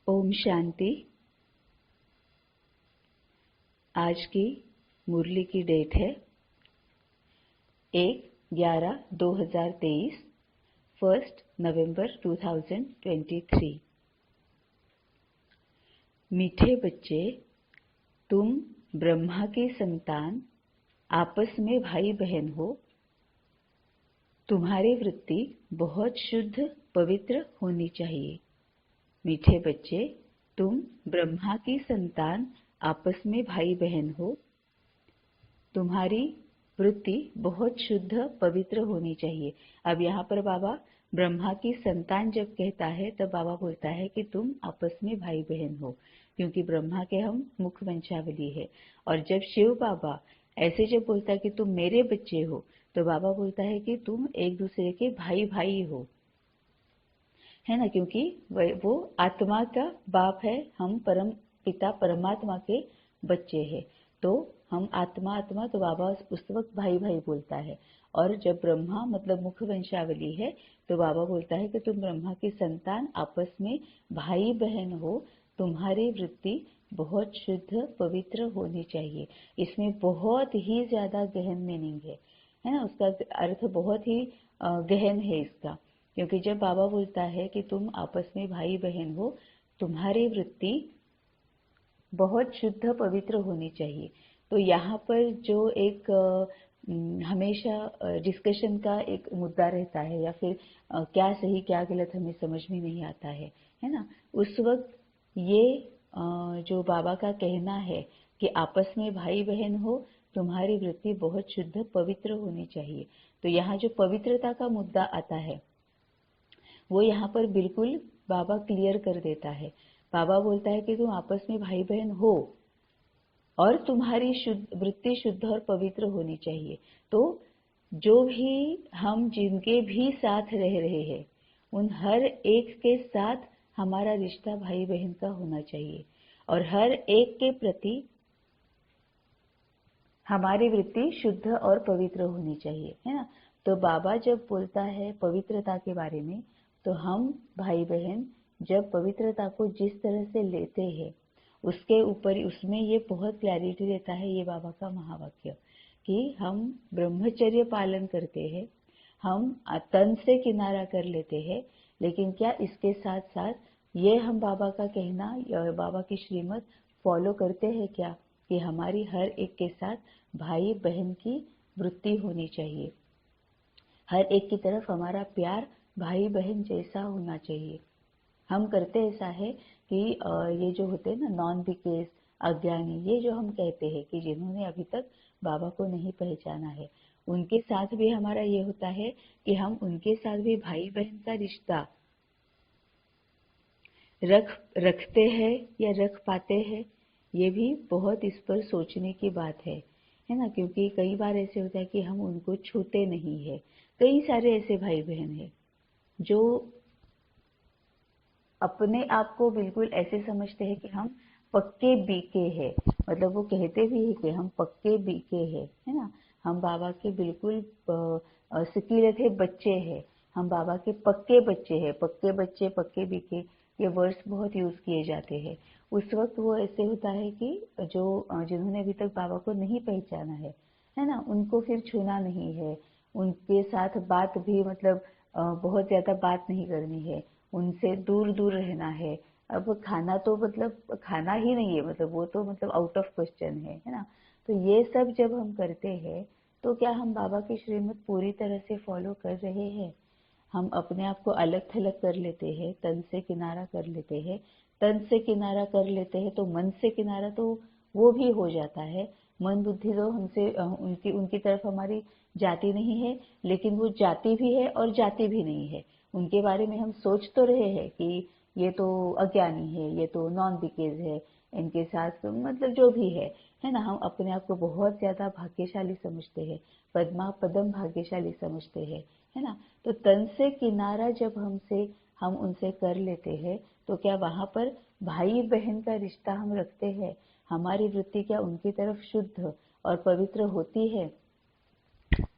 ओम शांति। आज की मुरली की डेट है 1/11/2023, 1 नवंबर 2023। मीठे बच्चे, तुम ब्रह्मा की संतान, आपस में भाई बहन हो। तुम्हारी वृत्ति बहुत शुद्ध पवित्र होनी चाहिए। मीठे बच्चे, तुम ब्रह्मा की संतान, आपस में भाई बहन हो। तुम्हारी वृत्ति बहुत शुद्ध पवित्र होनी चाहिए। अब यहाँ पर बाबा ब्रह्मा की संतान जब कहता है तब बाबा बोलता है कि तुम आपस में भाई बहन हो, क्योंकि ब्रह्मा के हम मुख वंशावली है। और जब शिव बाबा ऐसे जब बोलता है कि तुम मेरे बच्चे हो, तो बाबा बोलता है कि तुम एक दूसरे के भाई भाई हो, है ना, क्योंकि वो आत्मा का बाप है, हम परम पिता परमात्मा के बच्चे हैं। तो हम आत्मा तो बाबा उस वक्त भाई भाई बोलता है। और जब ब्रह्मा मतलब मुख वंशावली है, तो बाबा बोलता है कि तुम ब्रह्मा की संतान, आपस में भाई बहन हो। तुम्हारी वृत्ति बहुत शुद्ध पवित्र होनी चाहिए। इसमें बहुत ही ज्यादा गहन मीनिंग है ना, उसका अर्थ बहुत ही गहन है इसका। क्योंकि जब बाबा बोलता है कि तुम आपस में भाई बहन हो, तुम्हारी वृत्ति बहुत शुद्ध पवित्र होनी चाहिए। तो यहाँ पर जो एक हमेशा डिस्कशन का एक मुद्दा रहता है, या फिर क्या सही क्या गलत हमें समझ में नहीं आता है ना। उस वक्त ये जो बाबा का कहना है कि आपस में भाई बहन हो, तुम्हारी वृत्ति बहुत शुद्ध पवित्र होनी चाहिए। तो यहाँ जो पवित्रता का मुद्दा आता है वो यहाँ पर बिल्कुल बाबा क्लियर कर देता है। बाबा बोलता है कि तुम आपस में भाई बहन हो और तुम्हारी वृत्ति शुद्ध और पवित्र होनी चाहिए। तो जो भी हम जिनके भी साथ रह रहे हैं, उन हर एक के साथ हमारा रिश्ता भाई बहन का होना चाहिए, और हर एक के प्रति हमारी वृत्ति शुद्ध और पवित्र होनी चाहिए, है ना। तो बाबा जब बोलता है पवित्रता के बारे में, तो हम भाई बहन जब पवित्रता को जिस तरह से लेते हैं, उसके ऊपर उसमें ये बहुत क्लैरिटी देता है ये बाबा का महावाक्य कि हम ब्रह्मचर्य पालन करते हैं, हम तन से किनारा कर लेते हैं, लेकिन क्या इसके साथ साथ ये हम बाबा का कहना या बाबा की श्रीमत फॉलो करते हैं क्या, कि हमारी हर एक के साथ भाई बहन की वृत्ति होनी चाहिए। हर एक की तरफ हमारा प्यार भाई बहन जैसा होना चाहिए। हम करते ऐसा है कि ये जो होते हैं ना नॉन बिकेस अज्ञानी, ये जो हम कहते हैं कि जिन्होंने अभी तक बाबा को नहीं पहचाना है, उनके साथ भी हमारा ये होता है कि हम उनके साथ भी भाई बहन का रिश्ता रखते हैं या रख पाते हैं। ये भी बहुत इस पर सोचने की बात है ना, क्योंकि कई बार ऐसे होता है कि हम उनको छूते नहीं है। कई सारे ऐसे भाई बहन हैं जो अपने आप को बिल्कुल ऐसे समझते हैं कि हम पक्के बीके हैं, मतलब वो कहते भी है कि हम पक्के बीके हैं, है ना। हम बाबा के बिल्कुल सिकीले थे बच्चे हैं, हम बाबा के पक्के बच्चे हैं। पक्के बच्चे, पक्के बीके, ये वर्ड्स बहुत यूज किए जाते हैं। उस वक्त वो ऐसे होता है कि जो जिन्होंने अभी तक बाबा को नहीं पहचाना है ना, उनको फिर छूना नहीं है, उनके साथ बात भी मतलब बहुत ज्यादा बात नहीं करनी है, उनसे दूर दूर रहना है। अब खाना तो मतलब खाना ही नहीं है, मतलब वो तो मतलब आउट ऑफ क्वेश्चन है ना। तो ये सब जब हम करते हैं, तो क्या हम बाबा की श्रीमत पूरी तरह से फॉलो कर रहे हैं? हम अपने आप को अलग थलग कर लेते हैं, तन से किनारा कर लेते हैं। तन से किनारा कर लेते हैं तो मन से किनारा तो वो भी हो जाता है। मन बुद्धि तो हमसे उनकी उनकी तरफ हमारी जाती नहीं है, लेकिन वो जाती भी है और जाती भी नहीं है। उनके बारे में हम सोच तो रहे हैं कि ये तो अज्ञानी है, ये तो नॉन बिकेज है, इनके साथ तो मतलब जो भी है ना। हम अपने आप को बहुत ज्यादा भाग्यशाली समझते हैं, पद्मा पदम भाग्यशाली समझते हैं, है ना। तो तन से किनारा जब हम उनसे कर लेते हैं, तो क्या वहां पर भाई बहन का रिश्ता हम रखते हैं? हमारी वृत्ति क्या उनकी तरफ शुद्ध और पवित्र होती है?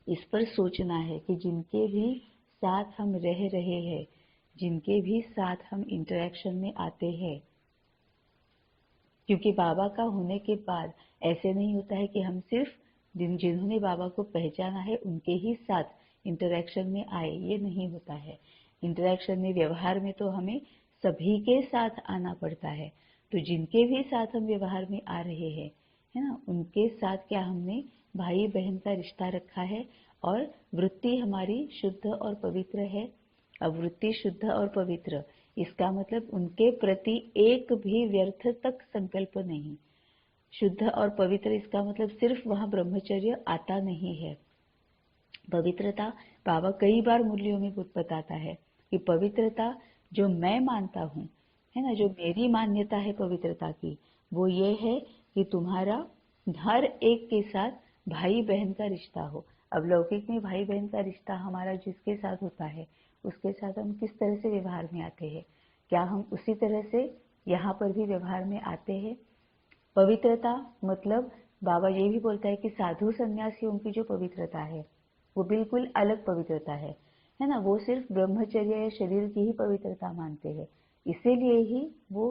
इस पर सोचना है कि जिनके भी साथ हम रह रहे हैं, जिनके भी साथ हम इंटरेक्शन में आते हैं, क्योंकि बाबा का होने के बाद ऐसे नहीं होता है कि हम सिर्फ जिन्होंने बाबा को पहचाना है उनके ही साथ इंटरेक्शन में आए, ये नहीं होता है। इंटरेक्शन में, व्यवहार में तो हमें सभी के साथ आना पड़ता है। तो जिनके भी साथ हम व्यवहार में आ रहे हैं, है ना, उनके साथ क्या हमने भाई बहन का रिश्ता रखा है और वृत्ति हमारी शुद्ध और पवित्र है। अब वृत्ति शुद्ध और पवित्र, इसका मतलब उनके प्रति एक भी व्यर्थ तक संकल्प नहीं। शुद्ध और पवित्र इसका मतलब सिर्फ वहां ब्रह्मचर्य आता नहीं है। पवित्रता, बाबा कई बार मुरलियों में बताता है कि पवित्रता जो मैं मानता हूँ, है ना, जो मेरी मान्यता है पवित्रता की, वो ये है कि तुम्हारा हर एक के साथ भाई बहन का रिश्ता हो। अब लौकिक में भाई बहन का रिश्ता हमारा जिसके साथ होता है उसके साथ हम किस तरह से व्यवहार में आते हैं, क्या हम उसी तरह से यहाँ पर भी व्यवहार में आते हैं? पवित्रता मतलब बाबा ये भी बोलता है कि साधु सन्यासियों की जो पवित्रता है वो बिल्कुल अलग पवित्रता है ना। वो सिर्फ ब्रह्मचर्य या शरीर की ही पवित्रता मानते हैं, इसीलिए ही वो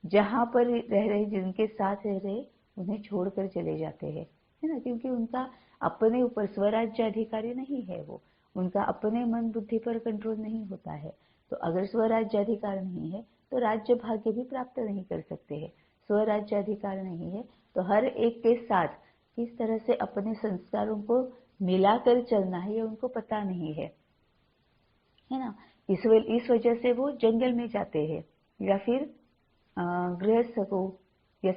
जहाँ पर रह रहे, जिनके साथ रह रहे, उन्हें छोड़कर चले जाते हैं, है ना, क्योंकि उनका अपने ऊपर स्वराज्य अधिकारी नहीं है, वो उनका अपने मन बुद्धि पर कंट्रोल नहीं होता है। तो अगर स्वराज्य अधिकार नहीं है तो राज्य भाग्य भी प्राप्त नहीं कर सकते हैं। स्वराज्य अधिकार नहीं है तो हर एक के साथ किस तरह से अपने संस्कारों को मिलाकर चलना है ये उनको पता नहीं है ना। इस वजह से वो जंगल में जाते हैं या फिर गृहस्थ को या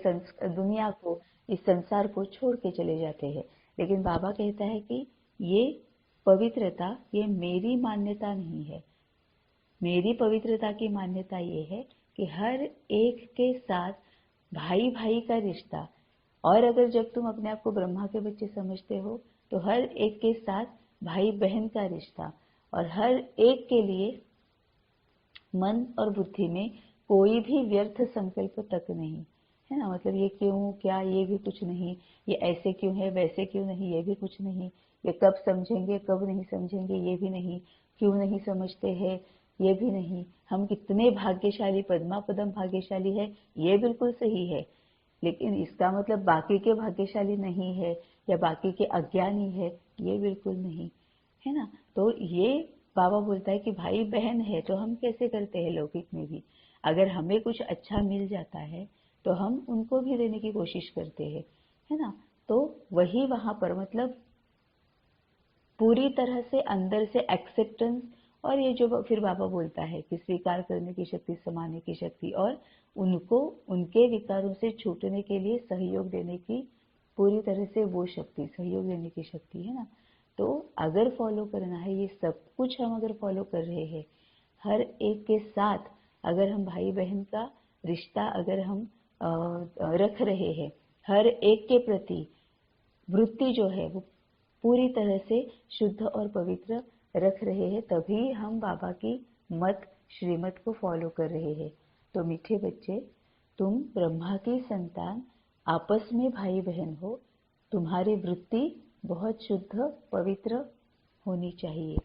दुनिया को, इस संसार को छोड़ के चले जाते हैं। लेकिन बाबा कहता है कि ये पवित्रता, ये मेरी मान्यता नहीं है। मेरी पवित्रता की मान्यता ये है कि हर एक के साथ भाई भाई का रिश्ता, और अगर जब तुम अपने आप को ब्रह्मा के बच्चे समझते हो तो हर एक के साथ भाई बहन का रिश्ता, और हर एक के लिए मन और बुद्धि में कोई भी व्यर्थ संकल्प तक नहीं, है ना। मतलब ये क्यों, क्या, ये भी कुछ नहीं, ये ऐसे क्यों है, वैसे क्यों नहीं, ये भी कुछ नहीं, ये कब समझेंगे, कब नहीं समझेंगे, ये भी नहीं, क्यों नहीं समझते हैं, ये भी नहीं, हम कितने भाग्यशाली, पद्मा पदम भाग्यशाली है, ये बिल्कुल सही है। लेकिन इसका मतलब बाकी के भाग्यशाली नहीं है या बाकी के अज्ञानी है, ये बिल्कुल नहीं, है ना। तो ये बाबा बोलता है कि भाई बहन है तो हम कैसे करते हैं लौकिक में भी, अगर हमें कुछ अच्छा मिल जाता है तो हम उनको भी देने की कोशिश करते हैं, है ना। तो वही वहां पर मतलब पूरी तरह से अंदर से एक्सेप्टेंस, और ये जो फिर बाबा बोलता है कि स्वीकार करने की शक्ति, समाने की शक्ति, और उनको उनके विकारों से छूटने के लिए सहयोग देने की पूरी तरह से वो शक्ति, सहयोग देने की शक्ति, है ना। तो अगर फॉलो करना है ये सब कुछ, हम अगर फॉलो कर रहे हैं, हर एक के साथ अगर हम भाई बहन का रिश्ता अगर हम रख रहे हैं, हर एक के प्रति वृत्ति जो है वो पूरी तरह से शुद्ध और पवित्र रख रहे हैं, तभी हम बाबा की मत श्रीमत को फॉलो कर रहे हैं। तो मीठे बच्चे, तुम ब्रह्मा की संतान, आपस में भाई बहन हो, तुम्हारी वृत्ति बहुत शुद्ध पवित्र होनी चाहिए।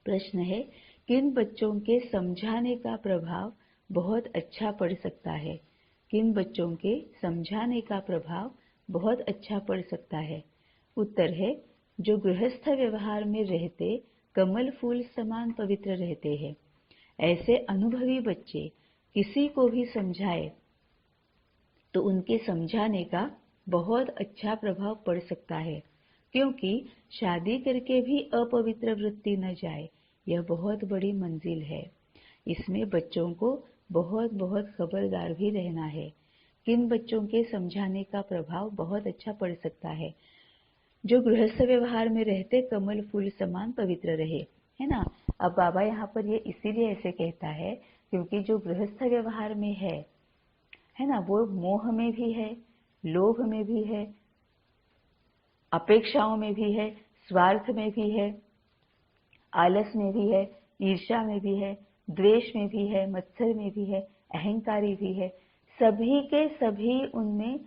प्रश्न है, किन बच्चों के समझाने का प्रभाव बहुत अच्छा पड़ सकता है? किन बच्चों के समझाने का प्रभाव बहुत अच्छा पड़ सकता है? उत्तर है, जो गृहस्थ व्यवहार में रहते कमल फूल समान पवित्र रहते हैं। ऐसे अनुभवी बच्चे किसी को भी समझाए तो उनके समझाने का बहुत अच्छा प्रभाव पड़ सकता है, क्योंकि शादी करके भी अपवित्र वृत्ति न जाए, यह बहुत बड़ी मंजिल है। इसमें बच्चों को बहुत बहुत खबरदार भी रहना है। किन बच्चों के समझाने का प्रभाव बहुत अच्छा पड़ सकता है? जो गृहस्थ व्यवहार में रहते कमल फूल समान पवित्र रहे, है ना। अब बाबा यहाँ पर ये इसीलिए ऐसे कहता है क्योंकि जो गृहस्थ व्यवहार में है ना, वो मोह में भी है, लोभ में भी है, अपेक्षाओं में भी है, स्वार्थ में भी है, आलस में भी है, ईर्ष्या में भी है, द्वेष में भी है, मत्सर में भी है, अहंकारी भी है। सभी के सभी उनमें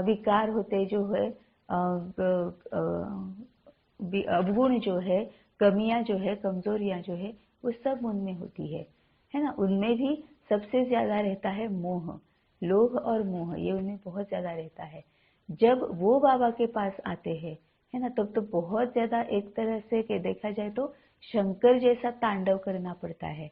विकार होते जो है, अवगुण जो है, कमियां जो है, कमजोरियां जो है, वो सब उनमें होती है ना। उनमें भी सबसे ज्यादा रहता है मोह, लोभ और मोह ये उनमें बहुत ज्यादा रहता है। जब वो बाबा के पास आते हैं, है ना, तब तो बहुत ज्यादा एक तरह से के देखा जाए तो शंकर जैसा तांडव करना पड़ता है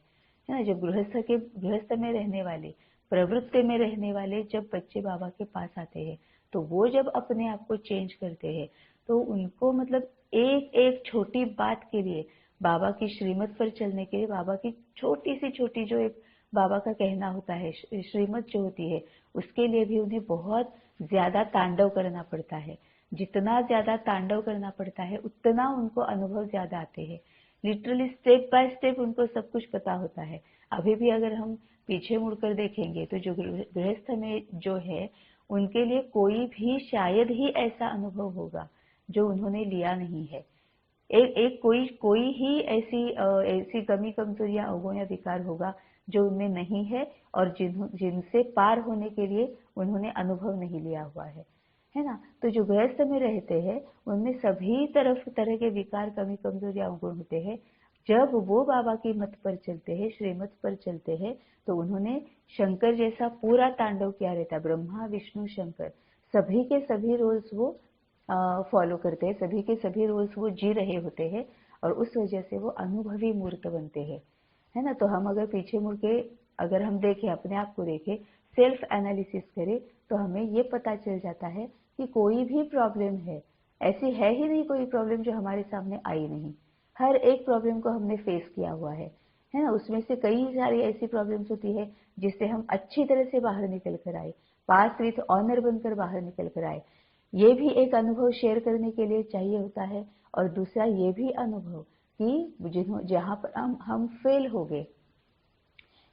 ना। जब गृहस्थ में रहने वाले, प्रवृत्ति में रहने वाले जब बच्चे बाबा के पास आते हैं, तो वो जब अपने आप को चेंज करते हैं, तो उनको मतलब एक एक छोटी बात के लिए, बाबा की श्रीमत पर चलने के लिए, बाबा की छोटी सी छोटी जो एक बाबा का कहना होता है, श्रीमत जो होती है, उसके लिए भी उन्हें बहुत ज्यादा तांडव करना पड़ता है। जितना ज्यादा तांडव करना पड़ता है उतना उनको अनुभव ज्यादा आते हैं। लिटरली स्टेप बाय स्टेप उनको सब कुछ पता होता है। अभी भी अगर हम पीछे मुड़कर देखेंगे तो जो गृहस्थ में जो है, उनके लिए कोई भी शायद ही ऐसा अनुभव होगा जो उन्होंने लिया नहीं है। एक कोई ही ऐसी कमी कमजोरियां अवगुण या विकार होगा जो उनमें नहीं है और जिनसे पार होने के लिए उन्होंने अनुभव नहीं लिया हुआ है ना। तो जो गृहस्थ में रहते हैं उनमें सभी तरह के विकार, कमी कमजोरियां अवगुण होते हैं। जब वो बाबा की मत पर चलते हैं, श्रीमत पर चलते हैं, तो उन्होंने शंकर जैसा पूरा तांडव किया रहता है। ब्रह्मा विष्णु शंकर सभी के सभी रोल्स वो फॉलो करते हैं, सभी के सभी रोल्स वो जी रहे होते हैं, और उस वजह से वो अनुभवी मूर्त बनते हैं, है ना। तो हम अगर पीछे मुड़ के अगर हम देखें, अपने आप को देखें, सेल्फ एनालिसिस करें, तो हमें ये पता चल जाता है कि कोई भी प्रॉब्लम है, ऐसी है ही नहीं कोई प्रॉब्लम जो हमारे सामने आई नहीं। हर एक प्रॉब्लम को हमने फेस किया हुआ है ना। उसमें से कई सारी ऐसी प्रॉब्लम्स होती है जिससे हम अच्छी तरह से बाहर निकल कर आए, पास विथ ऑनर बनकर बाहर निकल कर आए। ये भी एक अनुभव शेयर करने के लिए चाहिए होता है। और दूसरा ये भी अनुभव कि जहां पर हम फेल हो गए,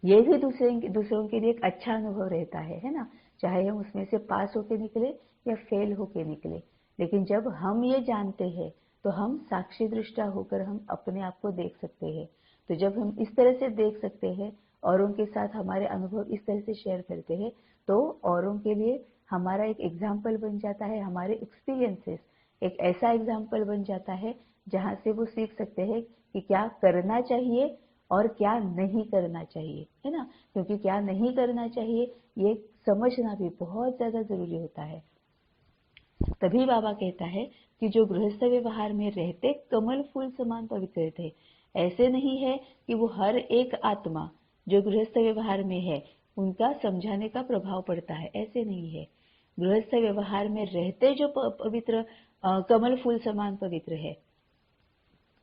ये भी दूसरों के लिए एक अच्छा अनुभव रहता है ना। चाहे हम उसमें से पास होके निकले या फेल होके निकले, लेकिन जब हम ये जानते हैं तो हम साक्षी दृष्टा होकर हम अपने आप को देख सकते हैं। तो जब हम इस तरह से देख सकते हैं, औरों के साथ हमारे अनुभव इस तरह से शेयर करते हैं, तो औरों के लिए हमारा एक एग्जाम्पल बन जाता है। हमारे एक्सपीरियंसेस एक ऐसा एग्जाम्पल बन जाता है जहां से वो सीख सकते हैं कि क्या करना चाहिए और क्या नहीं करना चाहिए, है ना। क्योंकि क्या नहीं करना चाहिए ये समझना भी बहुत ज्यादा जरूरी होता है। तभी बाबा कहता है कि जो गृहस्थ व्यवहार में रहते कमल फूल समान पवित्र थे। ऐसे नहीं है कि वो हर एक आत्मा जो गृहस्थ व्यवहार में है उनका समझाने का प्रभाव पड़ता है, ऐसे नहीं है। गृहस्थ व्यवहार में रहते जो पवित्र कमल फूल समान पवित्र है,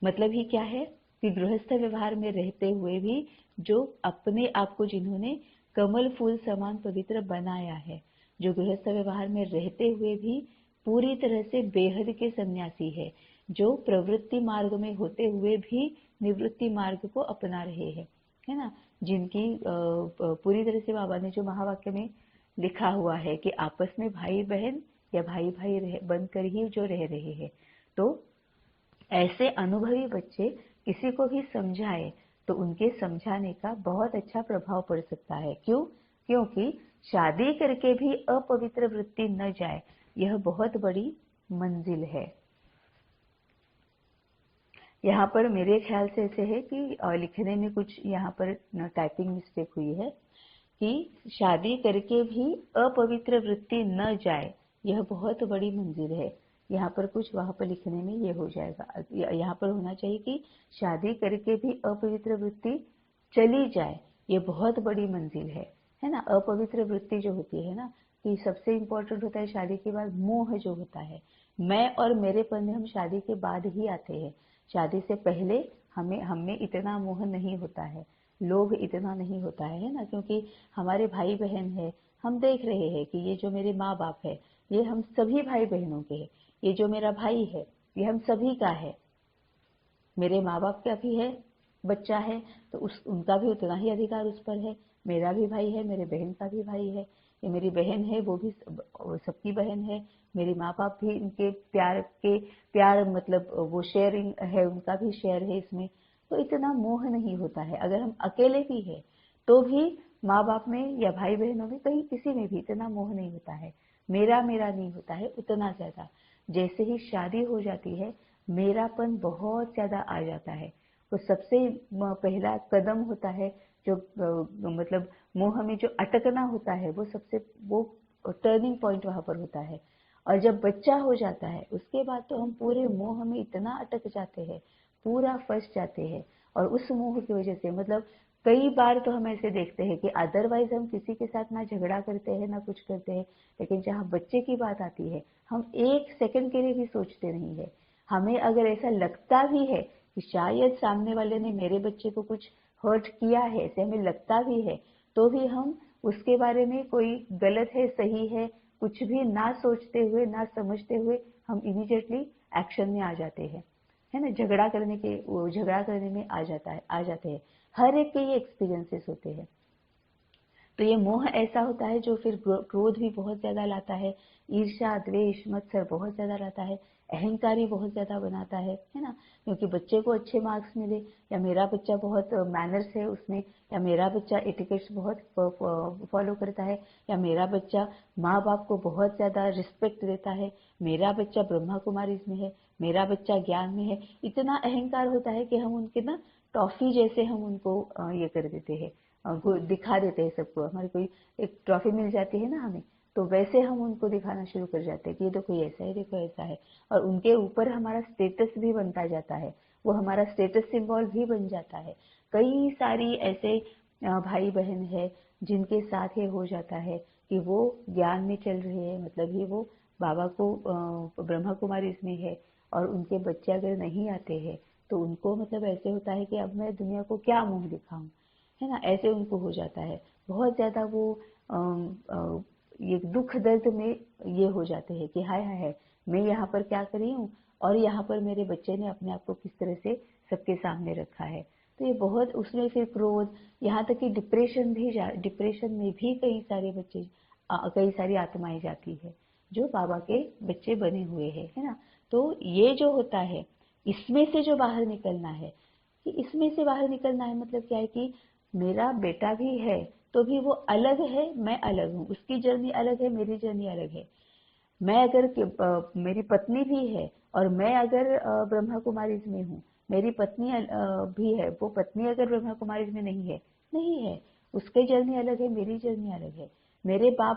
मतलब ही क्या है कि गृहस्थ व्यवहार में रहते हुए भी जो अपने आप को जिन्होंने कमल फूल समान पवित्र बनाया है, जो गृहस्थ व्यवहार में रहते हुए भी पूरी तरह से बेहद के सन्यासी है, जो प्रवृत्ति मार्ग में होते हुए भी निवृत्ति मार्ग को अपना रहे हैं, है ना। जिनकी पूरी तरह से बाबा ने जो महावाक्य में लिखा हुआ है कि आपस में भाई बहन या भाई भाई बनकर ही जो रह रहे हैं, तो ऐसे अनुभवी बच्चे किसी को भी समझाए तो उनके समझाने का बहुत अच्छा प्रभाव पड़ सकता है। क्यों? क्योंकि शादी करके भी अपवित्र वृत्ति न जाए, यह बहुत बड़ी मंजिल है। यहाँ पर मेरे ख्याल से ऐसे है कि लिखने में कुछ यहाँ पर टाइपिंग मिस्टेक हुई है कि शादी करके भी अपवित्र वृत्ति न जाए, यह बहुत बड़ी मंजिल है। यहाँ पर कुछ वहां पर लिखने में ये हो जाएगा, यहाँ पर होना चाहिए कि शादी करके भी अपवित्र वृत्ति चली जाए, ये बहुत बड़ी मंजिल है ना। अपवित्र वृत्ति जो होती है ना, कि सबसे इंपॉर्टेंट होता है शादी के बाद मोह जो होता है। मैं और मेरेपन में हम शादी के बाद ही आते हैं। शादी से पहले हमें इतना मोह नहीं होता है, लोभ इतना नहीं होता है ना। क्योंकि हमारे भाई बहन है, हम देख रहे हैं कि ये जो मेरे माँ बाप है ये हम सभी भाई बहनों के हैं, ये जो मेरा भाई है ये हम सभी का है। मेरे माँ बाप का भी है, बच्चा है तो उनका भी उतना ही अधिकार उस पर है। मेरा भी भाई है, मेरे बहन का भी भाई है, ये मेरी बहन है, वो भी सबकी बहन है। मेरे माँ बाप भी इनके प्यार मतलब वो शेयरिंग है, उनका भी शेयर है इसमें। तो इतना मोह नहीं होता है। अगर हम अकेले भी है तो भी माँ बाप में या भाई बहनों में कहीं किसी में भी इतना मोह नहीं होता है, मेरा मेरा नहीं होता है उतना ज्यादा। जैसे ही शादी हो जाती है मेरापन बहुत ज्यादा आ जाता है। तो सबसे पहला कदम होता है जो मतलब मोह में जो अटकना होता है वो टर्निंग पॉइंट वहां पर होता है। और जब बच्चा हो जाता है उसके बाद तो हम पूरे मोह में इतना अटक जाते हैं, पूरा फंस जाते हैं। और उस मोह की वजह से मतलब कई बार तो हम ऐसे देखते हैं कि अदरवाइज हम किसी के साथ ना झगड़ा करते हैं ना कुछ करते हैं, लेकिन जहाँ बच्चे की बात आती है हम एक सेकंड के लिए भी सोचते नहीं है। हमें अगर ऐसा लगता भी है कि शायद सामने वाले ने मेरे बच्चे को कुछ हर्ट किया है, ऐसे हमें लगता भी है, तो भी हम उसके बारे में कोई गलत है सही है कुछ भी ना सोचते हुए ना समझते हुए हम इमीडिएटली एक्शन में आ जाते हैं, है ना। झगड़ा करने में आ जाते हैं। हर एक के ये एक्सपीरियंसेस होते हैं। तो ये मोह ऐसा होता है जो फिर क्रोध भी बहुत ज्यादा लाता है, ईर्ष्या द्वेष मत्सर बहुत ज्यादा लाता है, अहंकारी बहुत ज्यादा बनाता है ना। क्योंकि बच्चे को अच्छे मार्क्स मिले, या मेरा बच्चा बहुत मैनर्स है उसमें, या मेरा बच्चा एटिकेट्स बहुत फॉलो करता है, या मेरा बच्चा माँ बाप को बहुत ज्यादा रिस्पेक्ट देता है, मेरा बच्चा ब्रह्मा कुमारी में है, मेरा बच्चा ज्ञान में है। इतना अहंकार होता है कि हम उनके ना टॉफी जैसे हम उनको ये कर देते हैं, दिखा देते हैं सबको। हमारी कोई एक ट्रॉफी मिल जाती है ना हमें, तो वैसे हम उनको दिखाना शुरू कर जाते हैं कि ये देखो ऐसा है, देखो ऐसा है। और उनके ऊपर हमारा स्टेटस भी बनता जाता है, वो हमारा स्टेटस सिंबल भी बन जाता है। कई सारी ऐसे भाई बहन है जिनके साथ ये हो जाता है कि वो ज्ञान में चल रहे हैं, मतलब ही वो बाबा को ब्रह्मा कुमारी इसमें है, और उनके बच्चे अगर नहीं आते हैं तो उनको मतलब ऐसे होता है कि अब मैं दुनिया को क्या मुंह दिखाऊं, है ना। ऐसे उनको हो जाता है बहुत ज्यादा। वो ये दुख दर्द में ये हो जाते हैं कि हाय हाय हाय, मैं यहाँ पर क्या कर रही हूँ और यहाँ पर मेरे बच्चे ने अपने आप को किस तरह से सबके सामने रखा है। तो ये बहुत उसमें फिर क्रोध, यहाँ तक कि डिप्रेशन में भी कई सारे बच्चे कई सारी आत्माएं जाती है जो बाबा के बच्चे बने हुए हैं, है ना। तो ये जो होता है इसमें से जो बाहर निकलना है, कि इसमें से बाहर निकलना है मतलब क्या है कि मेरा बेटा भी है तो भी वो अलग है, मैं अलग हूँ, उसकी जर्नी अलग है, मेरी जर्नी अलग है। मैं अगर मेरी पत्नी भी है और मैं अगर ब्रह्मा कुमारी में हूँ, मेरी पत्नी भी है, वो पत्नी अगर ब्रह्मा कुमारी में नहीं है, उसकी जर्नी अलग है, मेरी जर्नी अलग है। मेरे माँ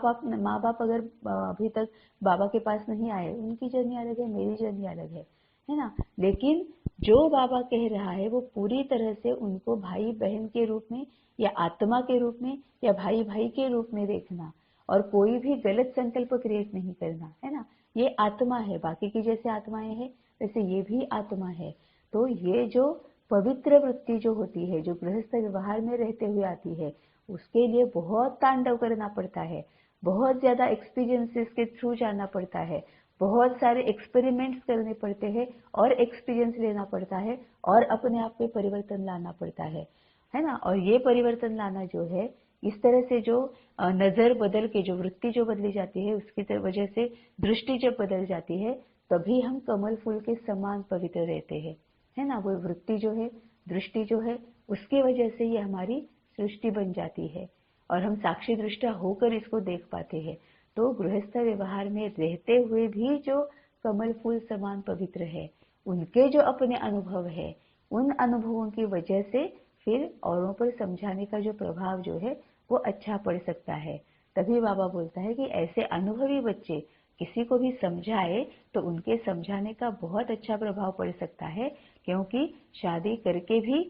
बाप अगर अभी तक बाबा के पास नहीं आए, उनकी जर्नी अलग है, मेरी जर्नी अलग है ना। लेकिन जो बाबा कह रहा है वो पूरी तरह से उनको भाई बहन के रूप में, या आत्मा के रूप में, या भाई भाई के रूप में देखना, और कोई भी गलत संकल्प क्रिएट नहीं करना, है ना। ये आत्मा है, बाकी की जैसे आत्माएं हैं वैसे ये भी आत्मा है। तो ये जो पवित्र वृत्ति जो होती है, जो गृहस्थ व्यवहार में रहते हुए आती है, उसके लिए बहुत तांडव करना पड़ता है, बहुत ज्यादा एक्सपीरियंसेस के थ्रू जाना पड़ता है, बहुत सारे एक्सपेरिमेंट्स करने पड़ते हैं और एक्सपीरियंस लेना पड़ता है और अपने आप में परिवर्तन लाना पड़ता है ना। और ये परिवर्तन लाना जो है, इस तरह से जो नजर बदल के जो वृत्ति जो बदली जाती है, उसकी वजह से दृष्टि जब बदल जाती है, तभी हम कमल फूल के समान पवित्र रहते हैं, है ना। वो वृत्ति जो है, दृष्टि जो है, उसकी वजह से ये हमारी सृष्टि बन जाती है और हम साक्षी दृष्टा होकर इसको देख पाते हैं। तो गृहस्थ व्यवहार में रहते हुए भी जो कमल फूल समान पवित्र है, उनके जो अपने अनुभव है, उन अनुभवों की वजह से फिर औरों पर समझाने का जो प्रभाव जो है वो अच्छा पड़ सकता है। तभी बाबा बोलता है कि ऐसे अनुभवी बच्चे किसी को भी समझाए तो उनके समझाने का बहुत अच्छा प्रभाव पड़ सकता है, क्योंकि शादी करके भी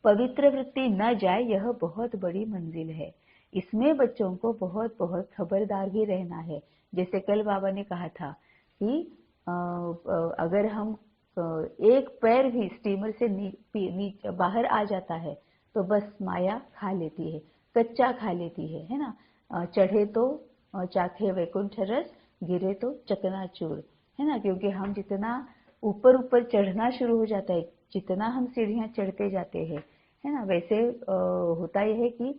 पवित्र वृत्ति न जाए, यह बहुत बड़ी मंजिल है। इसमें बच्चों को बहुत बहुत खबरदार भी रहना है। जैसे कल बाबा ने कहा था कि अगर हम एक पैर भी स्टीमर से बाहर आ जाता है तो बस माया खा लेती है, कच्चा खा लेती है ना। चढ़े तो चाखे वैकुंठ रस, गिरे तो चकनाचूर, है ना। क्योंकि हम जितना ऊपर ऊपर चढ़ना शुरू हो जाता है, जितना हम सीढ़ियां चढ़ते जाते हैं, है ना, वैसे होता यह है कि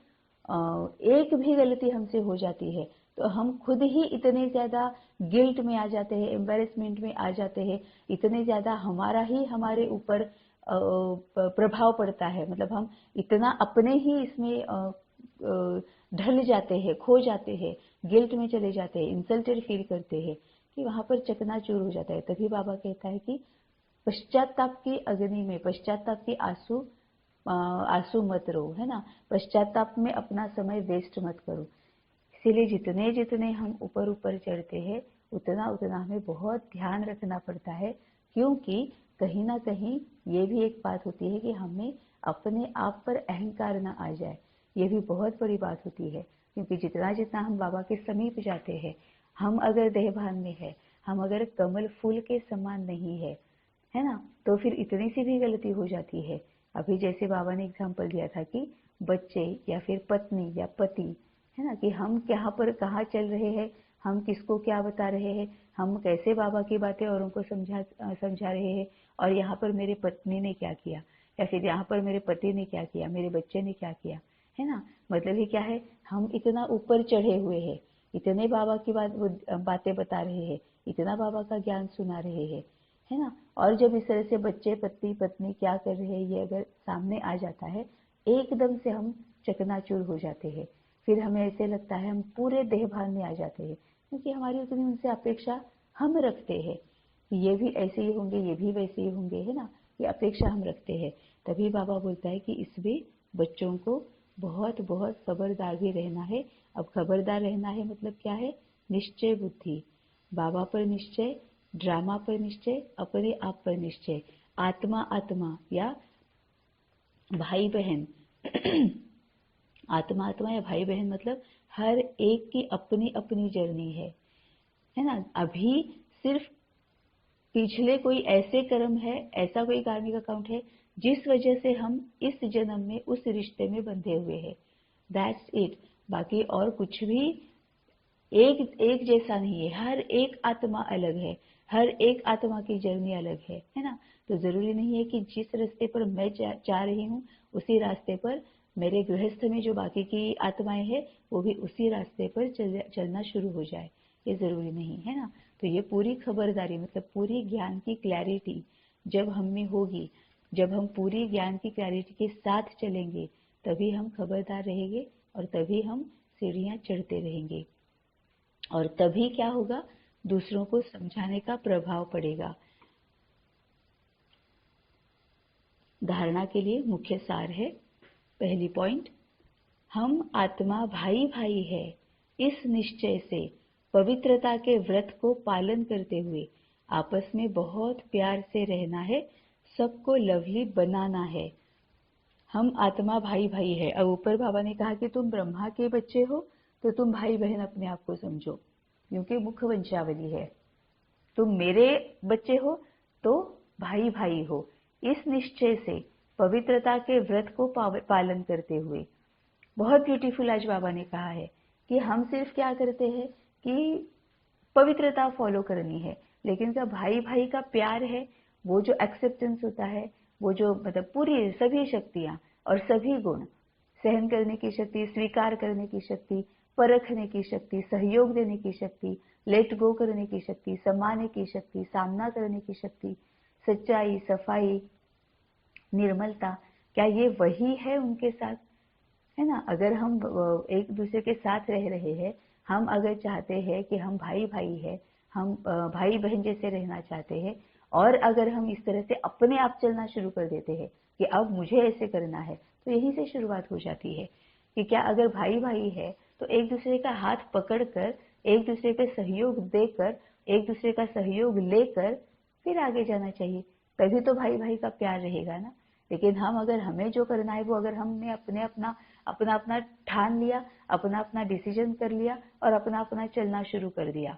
एक भी गलती हमसे हो जाती है तो हम खुद ही इतने ज्यादा गिल्ट में आ जाते हैं, एम्बेरसमेंट में आ जाते हैं, इतने ज्यादा हमारा ही हमारे ऊपर प्रभाव पड़ता है। मतलब हम इतना अपने ही इसमें ढल जाते हैं, खो जाते हैं, गिल्ट में चले जाते हैं, इंसल्टेड फील करते हैं कि वहां पर चकनाचूर हो जाता है। तभी बाबा कहता है कि पश्चाताप की अग्नि में, पश्चाताप के आंसू आंसू मत रो, है ना, पश्चाताप में अपना समय वेस्ट मत करो। इसीलिए जितने जितने हम ऊपर ऊपर चढ़ते हैं उतना उतना हमें बहुत ध्यान रखना पड़ता है, क्योंकि कहीं ना कहीं ये भी एक बात होती है कि हमें अपने आप पर अहंकार ना आ जाए। ये भी बहुत बड़ी बात होती है, क्योंकि जितना जितना हम बाबा के समीप जाते हैं, हम अगर देहभान में है, हम अगर कमल फूल के समान नहीं है ना, तो फिर इतनी सी भी गलती हो जाती है। अभी जैसे बाबा ने एग्जाम्पल दिया था कि बच्चे या फिर पत्नी या पति, है ना, कि हम यहाँ पर कहाँ चल रहे हैं, हम किसको क्या बता रहे हैं, हम कैसे बाबा की बातें औरों को समझा रहे हैं, और यहाँ पर मेरे पत्नी ने क्या किया, या फिर यहाँ पर मेरे पति ने क्या किया, मेरे बच्चे ने क्या किया, है ना। मतलब ये क्या है, हम इतना ऊपर चढ़े हुए हैं, इतने बाबा की बातें बता रहे हैं, इतना बाबा का ज्ञान सुना रहे हैं, है ना। और जब इस तरह से बच्चे पति पत्नी क्या कर रहे हैं ये अगर सामने आ जाता है, एकदम से हम चकनाचूर हो जाते हैं। फिर हमें ऐसे लगता है हम पूरे देहभान में आ जाते हैं, क्योंकि हमारी उतनी उनसे अपेक्षा हम रखते हैं। ये भी ऐसे ही होंगे, ये भी वैसे ही होंगे, है ना, ये अपेक्षा हम रखते हैं। तभी बाबा बोलता है कि इसमें बच्चों को बहुत बहुत खबरदार भी रहना है। अब खबरदार रहना है मतलब क्या है, निश्चय बुद्धि, बाबा पर निश्चय, ड्रामा पर निश्चय, अपने आप पर निश्चय, आत्मा आत्मा या भाई बहन आत्मा आत्मा या भाई बहन मतलब हर एक की अपनी अपनी जर्नी है ना। अभी सिर्फ पिछले कोई ऐसे कर्म है, ऐसा कोई कार्मिक अकाउंट है जिस वजह से हम इस जन्म में उस रिश्ते में बंधे हुए हैं, दैट्स इट। बाकी और कुछ भी एक जैसा नहीं है, हर एक आत्मा अलग है, हर एक आत्मा की जर्नी अलग है ना। तो जरूरी नहीं है कि जिस रास्ते पर मैं जा रही हूँ उसी रास्ते पर मेरे गृहस्थ में जो बाकी की आत्माएं हैं वो भी उसी रास्ते पर चलना शुरू हो जाए, ये जरूरी नहीं है ना। तो ये पूरी खबरदारी मतलब पूरी ज्ञान की क्लैरिटी जब हम में होगी, जब हम पूरी ज्ञान की क्लैरिटी के साथ चलेंगे, तभी हम खबरदार रहेंगे और तभी हम सीढ़ियां चढ़ते रहेंगे, और तभी क्या होगा, दूसरों को समझाने का प्रभाव पड़ेगा। धारणा के लिए मुख्य सार है, पहली पॉइंट, हम आत्मा भाई भाई है, इस निश्चय से पवित्रता के व्रत को पालन करते हुए आपस में बहुत प्यार से रहना है, सबको लवली बनाना है। हम आत्मा भाई भाई है। अब ऊपर बाबा ने कहा कि तुम ब्रह्मा के बच्चे हो तो तुम भाई बहन अपने आप को समझो, क्योंकि मुख्य वंशावली है। तुम मेरे बच्चे हो तो भाई भाई हो, इस निश्चय से पवित्रता के व्रत को पालन करते हुए। बहुत ब्यूटीफुल आज बाबा ने कहा है कि हम सिर्फ क्या करते हैं कि पवित्रता फॉलो करनी है, लेकिन जब भाई भाई का प्यार है, वो जो एक्सेप्टेंस होता है, वो जो मतलब पूरी सभी शक्तियां और सभी गुण, सहन करने की शक्ति, स्वीकार करने की शक्ति, परखने की शक्ति, सहयोग देने की शक्ति, लेट गो करने की शक्ति, समाने की शक्ति, सामना करने की शक्ति, सच्चाई, सफाई, निर्मलता, क्या ये वही है उनके साथ, है ना। अगर हम एक दूसरे के साथ रह रहे हैं, हम अगर चाहते हैं कि हम भाई भाई है, हम भाई बहन जैसे रहना चाहते हैं, और अगर हम इस तरह से अपने आप चलना शुरू कर देते हैं कि अब मुझे ऐसे करना है, तो यहीं से शुरुआत हो जाती है कि क्या अगर भाई भाई है तो एक दूसरे का हाथ पकड़कर, एक दूसरे का सहयोग देकर, एक दूसरे का सहयोग लेकर फिर आगे जाना चाहिए, तभी तो भाई भाई का प्यार रहेगा ना। लेकिन हम अगर हमें जो करना है वो अगर हमने अपने अपना अपना अपना ठान लिया, अपना अपना डिसीजन कर लिया और अपना अपना चलना शुरू कर दिया,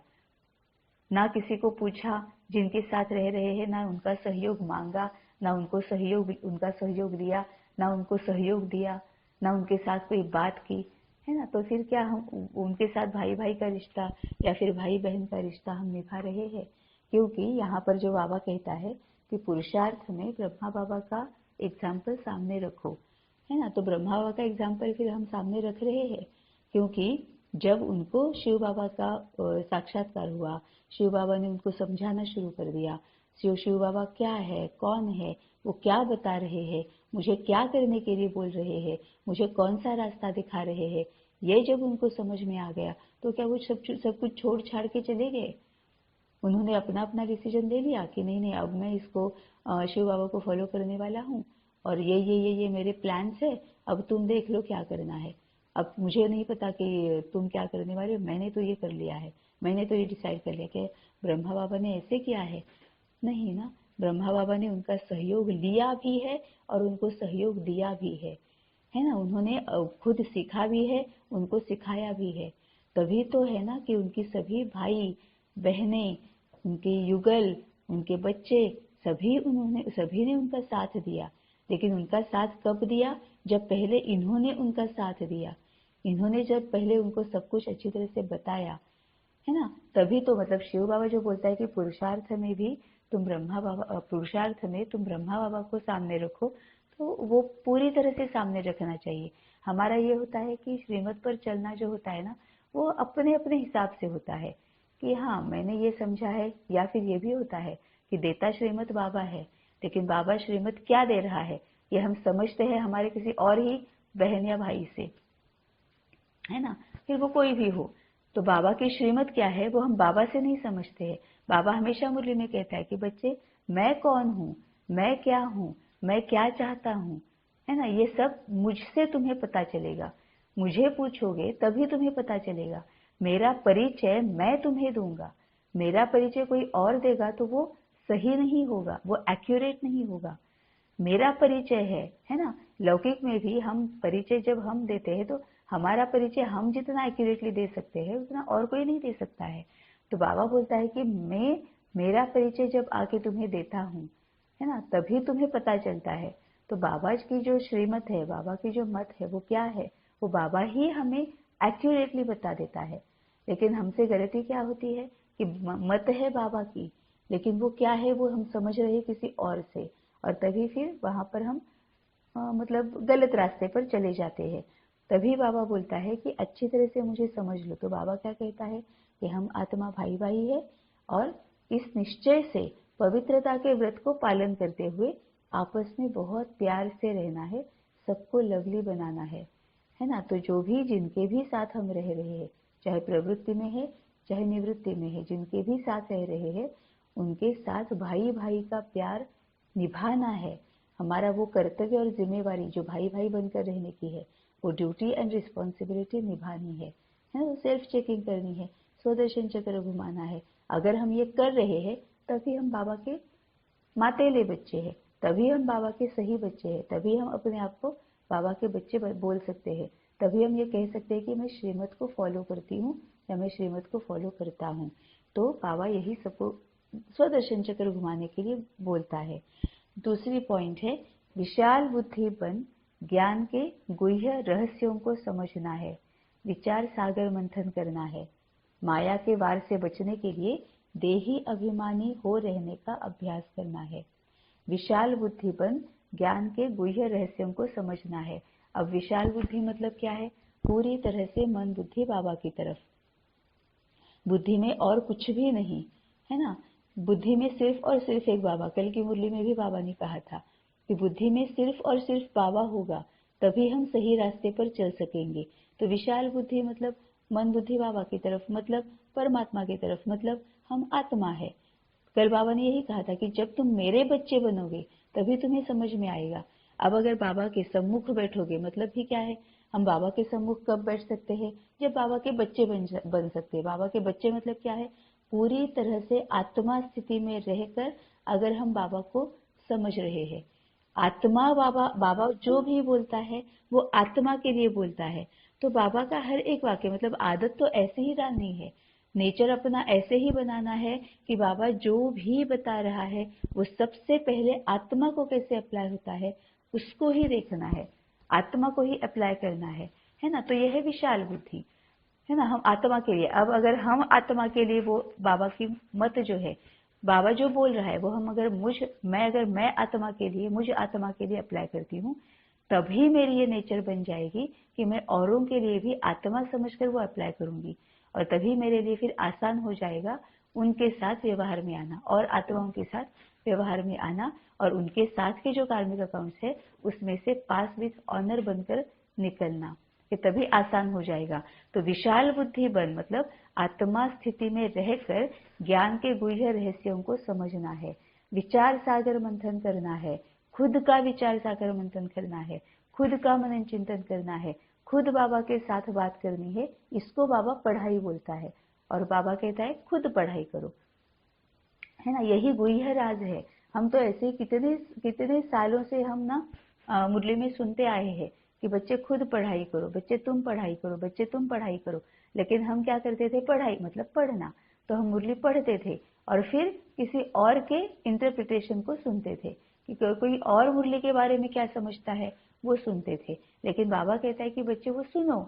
ना किसी को पूछा जिनके साथ रह रहे हैं, ना उनका सहयोग मांगा, ना उनका सहयोग दिया, ना उनको सहयोग दिया, ना उनके साथ कोई बात की, है ना। तो फिर क्या हम उनके साथ भाई भाई का रिश्ता या फिर भाई बहन का रिश्ता हम निभा रहे हैं? क्योंकि यहाँ पर जो बाबा कहता है कि पुरुषार्थ में ब्रह्मा बाबा का एग्जाम्पल सामने रखो, है ना। तो ब्रह्मा बाबा का एग्जाम्पल फिर हम सामने रख रहे हैं, क्योंकि जब उनको शिव बाबा का साक्षात्कार हुआ, शिव बाबा ने उनको समझाना शुरू कर दिया, शिव बाबा क्या है, कौन है, वो क्या बता रहे हैं, मुझे क्या करने के लिए बोल रहे हैं, मुझे कौन सा रास्ता दिखा रहे हैं, ये जब उनको समझ में आ गया तो क्या वो सब कुछ छोड़ छाड़ के चले गए? उन्होंने अपना अपना डिसीजन ले लिया कि नहीं नहीं अब मैं इसको शिव बाबा को फॉलो करने वाला हूँ, और ये मेरे प्लान्स है, अब तुम देख लो क्या करना है। अब मुझे नहीं पता कि तुम क्या करने वाले हो, मैंने तो ये कर लिया है, मैंने तो ये डिसाइड कर लिया कि ब्रह्मा बाबा ने ऐसे किया है। नहीं ना, ब्रह्मा बाबा ने उनका सहयोग लिया भी है और उनको सहयोग दिया भी है ना। उन्होंने खुद सीखा भी है, उनको सिखाया भी है। तभी तो है ना कि उनकी सभी भाई बहनें, उनके युगल, उनके बच्चे, सभी ने उनका साथ दिया। लेकिन उनका साथ कब दिया? जब पहले इन्होंने उनका साथ दिया। इन्होंने जब पहले उनको सब कुछ अच्छी तरह से बताया, है ना, तभी तो मतलब शिव बाबा जो बोलता है कि पुरुषार्थ में तुम ब्रह्मा बाबा को सामने रखो, तो वो पूरी तरह से सामने रखना चाहिए। हमारा ये होता है कि श्रीमत पर चलना जो होता है ना, वो अपने अपने हिसाब से होता है कि हाँ मैंने ये समझा है, या फिर ये भी होता है कि देता श्रीमत बाबा है, लेकिन बाबा श्रीमत क्या दे रहा है ये हम समझते हैं हमारे किसी और ही बहन या भाई से, है ना, फिर वो कोई भी हो। तो बाबा की श्रीमत क्या है वो हम बाबा से नहीं समझते हैं। बाबा हमेशा मुरली में कहता है कि बच्चे मैं कौन हूँ, मैं क्या हूँ, मैं क्या चाहता हूँ, है ना, ये सब मुझसे तुम्हें पता चलेगा। मुझे पूछोगे तभी तुम्हें पता चलेगा। मेरा परिचय मैं तुम्हें दूंगा। मेरा परिचय कोई और देगा तो वो सही नहीं होगा, वो एक्यूरेट नहीं होगा। मेरा परिचय है ना। लौकिक में भी हम परिचय जब हम देते हैं तो हमारा परिचय हम जितना एक्यूरेटली दे सकते हैं उतना और कोई नहीं दे सकता है। तो बाबा बोलता है कि मेरा परिचय जब आके तुम्हें देता हूँ, है ना, तभी तुम्हें पता चलता है। तो बाबा की जो श्रीमत है, बाबा की जो मत है वो क्या है, वो बाबा ही हमें एक्यूरेटली बता देता है। लेकिन हमसे गलती क्या होती है कि मत है बाबा की, लेकिन वो क्या है वो हम समझ रहे किसी और से, और तभी फिर वहां पर हम मतलब गलत रास्ते पर चले जाते हैं। तभी बाबा बोलता है कि अच्छी तरह से मुझे समझ लो। तो बाबा क्या कहता है कि हम आत्मा भाई भाई है, और इस निश्चय से पवित्रता के व्रत को पालन करते हुए आपस में बहुत प्यार से रहना है, सबको लवली बनाना है ना। तो जो भी जिनके भी साथ हम रह रहे हैं, चाहे प्रवृत्ति में है चाहे निवृत्ति में है, जिनके भी साथ रह रहे हैं उनके साथ भाई भाई का प्यार निभाना है। हमारा वो कर्तव्य और जिम्मेवारी जो भाई भाई बनकर रहने की है, वो ड्यूटी एंड रिस्पॉन्सिबिलिटी निभानी है ना। सेल्फ चेकिंग करनी है, स्वदर्शन चक्र घुमाना है। अगर हम ये कर रहे हैं तभी हम बाबा के मातेले बच्चे हैं, तभी हम बाबा के सही बच्चे हैं, तभी हम अपने आप को बाबा के बच्चे बोल सकते हैं। तभी हम ये कह सकते हैं कि मैं श्रीमत को फॉलो करती हूँ या मैं श्रीमत को फॉलो करता हूँ। तो बाबा यही सबको स्वदर्शन चक्र घुमाने के लिए बोलता है। दूसरी पॉइंट है विशाल बुद्धि बन ज्ञान के गुह्य रहस्यों को समझना है, विचार सागर मंथन करना है। माया के वार से बचने के लिए देही अभिमानी हो रहने का अभ्यास करना है। विशाल बुद्धि बन ज्ञान के गुह्य रहस्यों को समझना है। अब विशाल बुद्धि मतलब क्या है? पूरी तरह से मन बुद्धि बाबा की तरफ, बुद्धि में और कुछ भी नहीं, है ना। बुद्धि में सिर्फ और सिर्फ एक बाबा। कल की मुरली में भी बाबा ने कहा था कि बुद्धि में सिर्फ और सिर्फ बाबा होगा तभी हम सही रास्ते पर चल सकेंगे। तो विशाल बुद्धि मतलब मन बुद्धि बाबा की तरफ, मतलब परमात्मा की तरफ, मतलब हम आत्मा है। कल बाबा ने यही कहा था कि जब तुम मेरे बच्चे बनोगे तभी तुम्हें समझ में आएगा। अब अगर बाबा के सम्मुख बैठोगे, मतलब भी क्या है, हम बाबा के सम्मुख कब बैठ सकते हैं? जब बाबा के बच्चे बन सकते हैं। बाबा के बच्चे मतलब क्या है? पूरी तरह से आत्मा स्थिति में रहकर अगर हम बाबा को समझ रहे हैं। आत्मा बाबा जो भी बोलता है वो आत्मा के लिए बोलता है। तो बाबा का हर एक वाक्य, मतलब आदत तो ऐसे ही डालनी है, नेचर अपना ऐसे ही बनाना है कि बाबा जो भी बता रहा है वो सबसे पहले आत्मा को कैसे अप्लाई होता है उसको ही देखना है, आत्मा को ही अप्लाई करना है ना। तो यह है विशाल बुद्धि, है ना। हम आत्मा के लिए, अब अगर हम आत्मा के लिए वो बाबा की मत जो है, बाबा जो बोल रहा है वो हम अगर मैं आत्मा के लिए, मुझ आत्मा के लिए अप्लाई करती हूँ, तभी मेरी ये नेचर बन जाएगी कि मैं औरों के लिए भी आत्मा समझकर वो अप्लाई करूंगी, और तभी मेरे लिए फिर आसान हो जाएगा उनके साथ व्यवहार में आना और आत्माओं के साथ व्यवहार में आना, और उनके साथ के जो कार्मिक अकाउंट्स है उसमें से पास विथ ऑनर बनकर निकलना, कि तभी आसान हो जाएगा। तो विशाल बुद्धि बन मतलब आत्मा स्थिति में रहकर ज्ञान के गुह्य रहस्यों को समझना है, विचार सागर मंथन करना है, खुद का विचार सागर मंथन करना है, खुद का मनन चिंतन करना है, खुद बाबा के साथ बात करनी है, इसको बाबा पढ़ाई बोलता है। और बाबा कहता है खुद पढ़ाई करो, है ना। यही गुह्य राज है। हम तो ऐसे ही कितने कितने सालों से हम ना मुरली में सुनते आए हैं कि बच्चे खुद पढ़ाई करो, बच्चे तुम पढ़ाई करो, बच्चे तुम पढ़ाई करो। लेकिन हम क्या करते थे, पढ़ाई मतलब पढ़ना, तो हम मुरली पढ़ते थे और फिर किसी और के इंटरप्रिटेशन को सुनते थे कि कोई और मुरली के बारे में क्या समझता है वो सुनते थे। लेकिन बाबा कहता है कि बच्चे वो सुनो,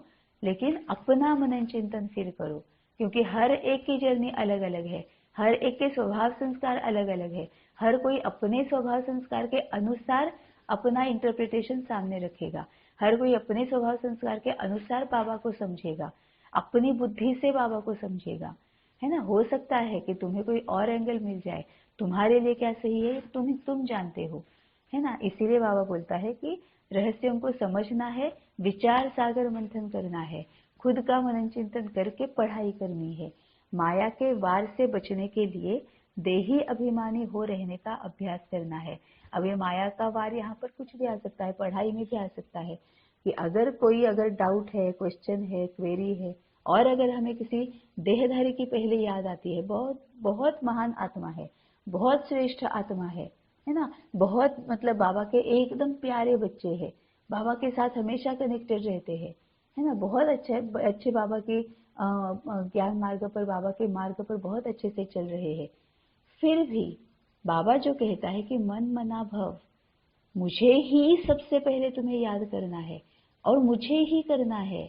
लेकिन अपना मनन चिंतन फिर करो, क्योंकि हर एक की जर्नी अलग अलग है, हर एक के स्वभाव संस्कार अलग अलग है, हर कोई अपने स्वभाव संस्कार के अनुसार अपना इंटरप्रिटेशन सामने रखेगा, हर कोई अपने स्वभाव संस्कार के अनुसार बाबा को समझेगा, अपनी बुद्धि से बाबा को समझेगा, है ना। हो सकता है कि तुम्हें कोई और एंगल मिल जाए, तुम्हारे लिए क्या सही है तुम जानते हो, है ना। इसीलिए बाबा बोलता है कि रहस्यों को समझना है, विचार सागर मंथन करना है, खुद का मनन चिंतन करके पढ़ाई करनी है। माया के वार से बचने के लिए देही अभिमानी हो रहने का अभ्यास करना है। अब ये माया का वार यहाँ पर कुछ भी आ सकता है, पढ़ाई में भी आ सकता है कि अगर डाउट है, क्वेश्चन है, क्वेरी है, और अगर हमें किसी देहधारी की पहले याद आती है, बहुत बहुत महान आत्मा है, बहुत श्रेष्ठ आत्मा है ना, बहुत मतलब बाबा के एकदम प्यारे बच्चे हैं, बाबा के साथ हमेशा कनेक्टेड रहते हैं, है ना, बहुत अच्छे बाबा के ज्ञान मार्ग पर, बाबा के मार्ग पर बहुत अच्छे से चल रहे हैं। फिर भी बाबा जो कहता है कि मन मना भव, मुझे ही सबसे पहले तुम्हें याद करना है और मुझे ही करना है,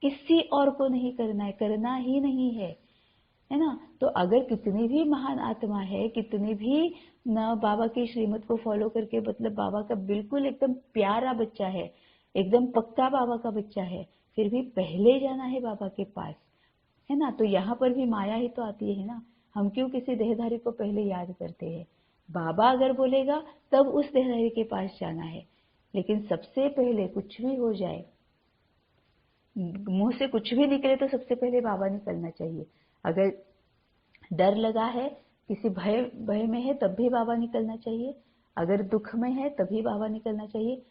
किसी और को नहीं करना है, करना ही नहीं है ना। तो अगर कितनी भी महान आत्मा है, कितनी भी न बाबा की श्रीमत को फॉलो करके, मतलब बाबा का बिल्कुल एकदम प्यारा बच्चा है, एकदम पक्का बाबा का बच्चा है, फिर भी पहले जाना है बाबा के पास, है ना। तो यहाँ पर भी माया ही तो आती है ना, हम क्यों किसी देहधारी को पहले याद करते हैं। बाबा अगर बोलेगा तब उस देहधारी के पास जाना है, लेकिन सबसे पहले कुछ भी हो जाए, मुंह से कुछ भी निकले तो सबसे पहले बाबा निकलना चाहिए। अगर डर लगा है, किसी भय में है, तब भी बाबा निकलना चाहिए। अगर दुख में है तभी बाबा निकलना चाहिए,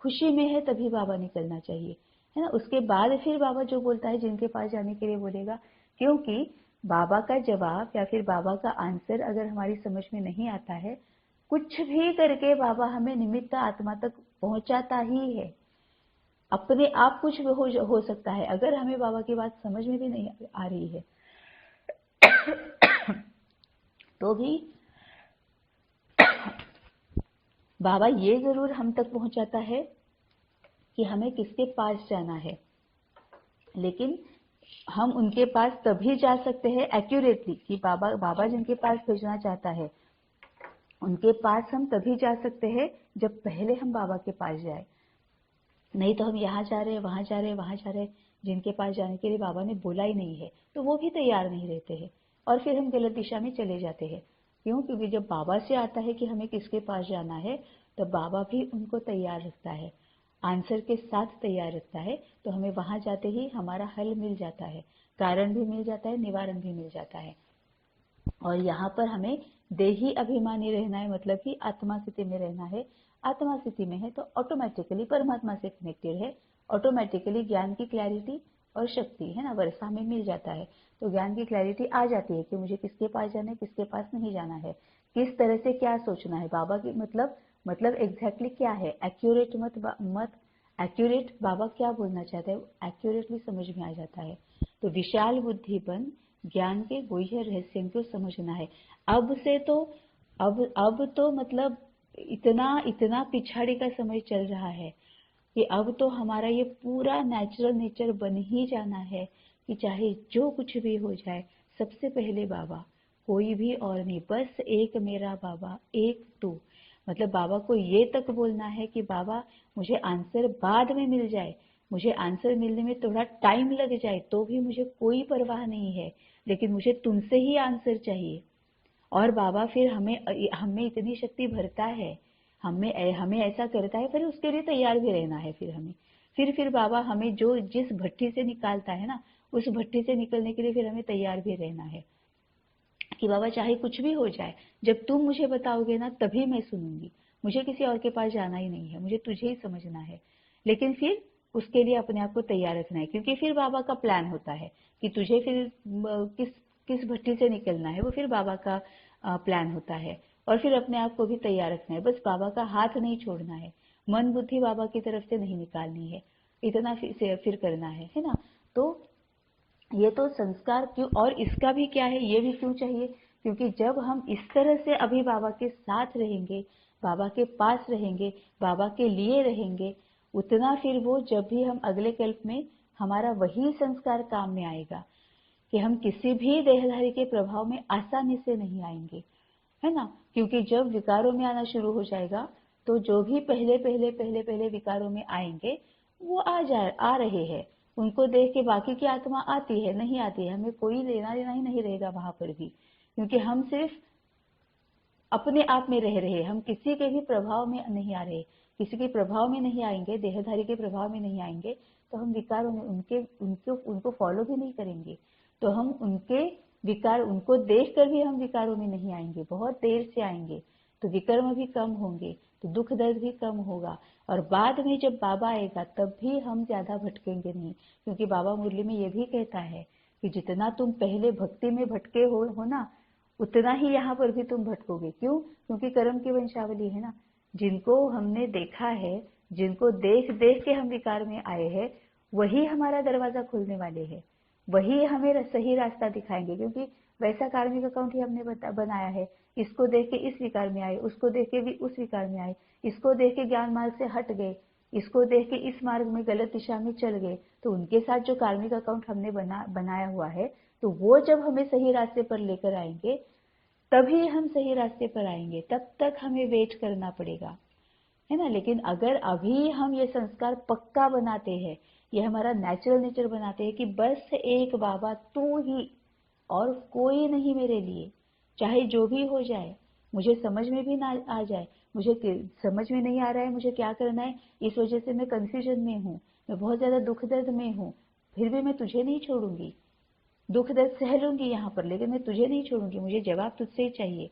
खुशी में है तभी बाबा निकलना चाहिए, है ना। उसके बाद फिर बाबा जो बोलता है जिनके पास जाने के लिए बोलेगा, क्योंकि बाबा का जवाब या फिर बाबा का आंसर अगर हमारी समझ में नहीं आता है, कुछ भी करके बाबा हमें निमित्त आत्मा तक पहुंचाता ही है। अपने आप कुछ भी हो सकता है, अगर हमें बाबा की बात समझ में भी नहीं आ रही है तो भी बाबा ये जरूर हम तक पहुंचाता है कि हमें किसके पास जाना है। लेकिन हम उनके पास तभी जा सकते हैं एक्यूरेटली, कि बाबा जिनके पास भेजना चाहता है उनके पास हम तभी जा सकते हैं जब पहले हम बाबा के पास जाए। नहीं तो हम यहाँ जा रहे हैं, वहां जा रहे हैं, वहां जा रहे हैं, जिनके पास जाने के लिए बाबा ने बोला ही नहीं है तो वो भी तैयार नहीं रहते हैं, और फिर हम गलत दिशा में चले जाते हैं। क्यों? क्योंकि जब बाबा से आता है कि हमें किसके पास जाना है, तो बाबा भी उनको तैयार रखता है, आंसर के साथ तैयार रखता है। तो हमें वहां जाते ही हमारा हल मिल जाता है, कारण भी मिल जाता है, निवारण भी मिल जाता है। और यहाँ पर हमें देही अभिमानी रहना है, मतलब कि आत्मा स्थिति में रहना है। आत्मा स्थिति में है तो ऑटोमेटिकली परमात्मा से कनेक्टेड है, ऑटोमेटिकली ज्ञान की क्लैरिटी और शक्ति, है ना, वर्षा में मिल जाता है। तो ज्ञान की क्लैरिटी आ जाती है कि मुझे किसके पास जाना है, किसके पास नहीं जाना है, किस तरह से क्या सोचना है, बाबा की मतलब एग्जैक्टली क्या है, एक्यूरेट मत एक्यूरेट बाबा क्या बोलना चाहते हैं एक्यूरेटली समझ में आ जाता है। तो विशाल बुद्धिपन ज्ञान के गुह्य रहस्यों को समझना है। अब से तो अब तो मतलब इतना पिछाड़ी का समय चल रहा है कि अब तो हमारा ये पूरा नेचुरल नेचर बन ही जाना है कि चाहे जो कुछ भी हो जाए, सबसे पहले बाबा, कोई भी और नहीं, बस एक मेरा बाबा, एक तू। मतलब बाबा को ये तक बोलना है कि बाबा मुझे आंसर बाद में मिल जाए, मुझे आंसर मिलने में थोड़ा टाइम लग जाए तो भी मुझे कोई परवाह नहीं है, लेकिन मुझे तुमसे ही आंसर चाहिए। और बाबा फिर हमें इतनी शक्ति भरता है, हमें ऐसा करता है, फिर उसके लिए तैयार भी रहना है। फिर हमें फिर बाबा हमें जो जिस भट्टी से निकालता है ना, उस भट्टी से निकलने के लिए फिर हमें तैयार भी रहना है कि बाबा चाहे कुछ भी हो जाए, जब तुम मुझे बताओगे ना तभी मैं सुनूंगी, मुझे किसी और के पास जाना ही नहीं है, मुझे तुझे ही समझना है। लेकिन फिर उसके लिए अपने आप को तैयार रखना है, क्योंकि फिर बाबा का प्लान होता है कि तुझे फिर किस किस भट्टी से निकलना है, वो फिर बाबा का प्लान होता है। और फिर अपने आप को भी तैयार रखना है, बस बाबा का हाथ नहीं छोड़ना है, मन बुद्धि बाबा की तरफ से नहीं निकालनी है, इतना फिर करना है ना। तो ये तो संस्कार क्यों, और इसका भी क्या है, ये भी क्यों चाहिए, क्योंकि जब हम इस तरह से अभी बाबा के साथ रहेंगे, बाबा के पास रहेंगे, बाबा के लिए रहेंगे, उतना फिर वो जब भी हम अगले कल्प में हमारा वही संस्कार काम में आएगा कि हम किसी भी देहधारी के प्रभाव में आसानी से नहीं आएंगे, है ना। क्योंकि जब विकारों में आना शुरू हो जाएगा तो जो भी पहले पहले पहले पहले विकारों में आएंगे वो आ रहे हैं, उनको देख के बाकी की आत्मा आती है नहीं आती है, हमें कोई लेना देना ही नहीं रहेगा वहां पर भी, क्योंकि हम सिर्फ अपने आप में रह रहे, हम किसी के भी प्रभाव में नहीं आ रहे, किसी के प्रभाव में नहीं आएंगे, देहधारी के प्रभाव में नहीं आएंगे, तो हम विकारों में उनको फॉलो भी नहीं करेंगे, तो हम उनके विकार, उनको देख कर भी हम विकारों में नहीं आएंगे, बहुत देर से आएंगे, तो विकर्म भी कम होंगे, तो दुख दर्द भी कम होगा, और बाद में जब बाबा आएगा तब भी हम ज्यादा भटकेंगे नहीं, क्योंकि बाबा मुरली में ये भी कहता है कि जितना तुम पहले भक्ति में भटके हो ना, उतना ही यहाँ पर भी तुम भटकोगे। क्यों? क्योंकि कर्म की वंशावली है ना, जिनको हमने देखा है, जिनको देख देख के हम विकार में आए हैं, वही हमारा दरवाजा खोलने वाले हैं, वही हमें सही रास्ता दिखाएंगे, क्योंकि वैसा कार्मिक अकाउंट ही हमने बनाया है। इसको देख के इस विकार में आए, उसको देख के भी उस विकार में आए, इसको देख के ज्ञान मार्ग से हट गए, इसको देख के इस मार्ग में गलत दिशा में चल गए, तो उनके साथ जो कार्मिक अकाउंट हमने बनाया हुआ है, तो वो जब हमें सही रास्ते पर लेकर आएंगे तभी हम सही रास्ते पर आएंगे, तब तक हमें वेट करना पड़ेगा, है ना। लेकिन अगर अभी हम ये संस्कार पक्का बनाते हैं, ये हमारा नेचुरल नेचर बनाते हैं कि बस एक बाबा तू ही और कोई नहीं मेरे लिए, चाहे जो भी हो जाए, मुझे समझ में भी ना आ जाए, मुझे समझ में नहीं आ रहा है मुझे क्या करना है, इस वजह से मैं कंफ्यूजन में हूँ, मैं बहुत ज्यादा दुख दर्द में हूँ, फिर भी मैं तुझे नहीं छोड़ूंगी, दुख दर्द सह लूंगी यहाँ पर, लेकिन मैं तुझे नहीं छोड़ूंगी, मुझे जवाब तुझसे ही चाहिए।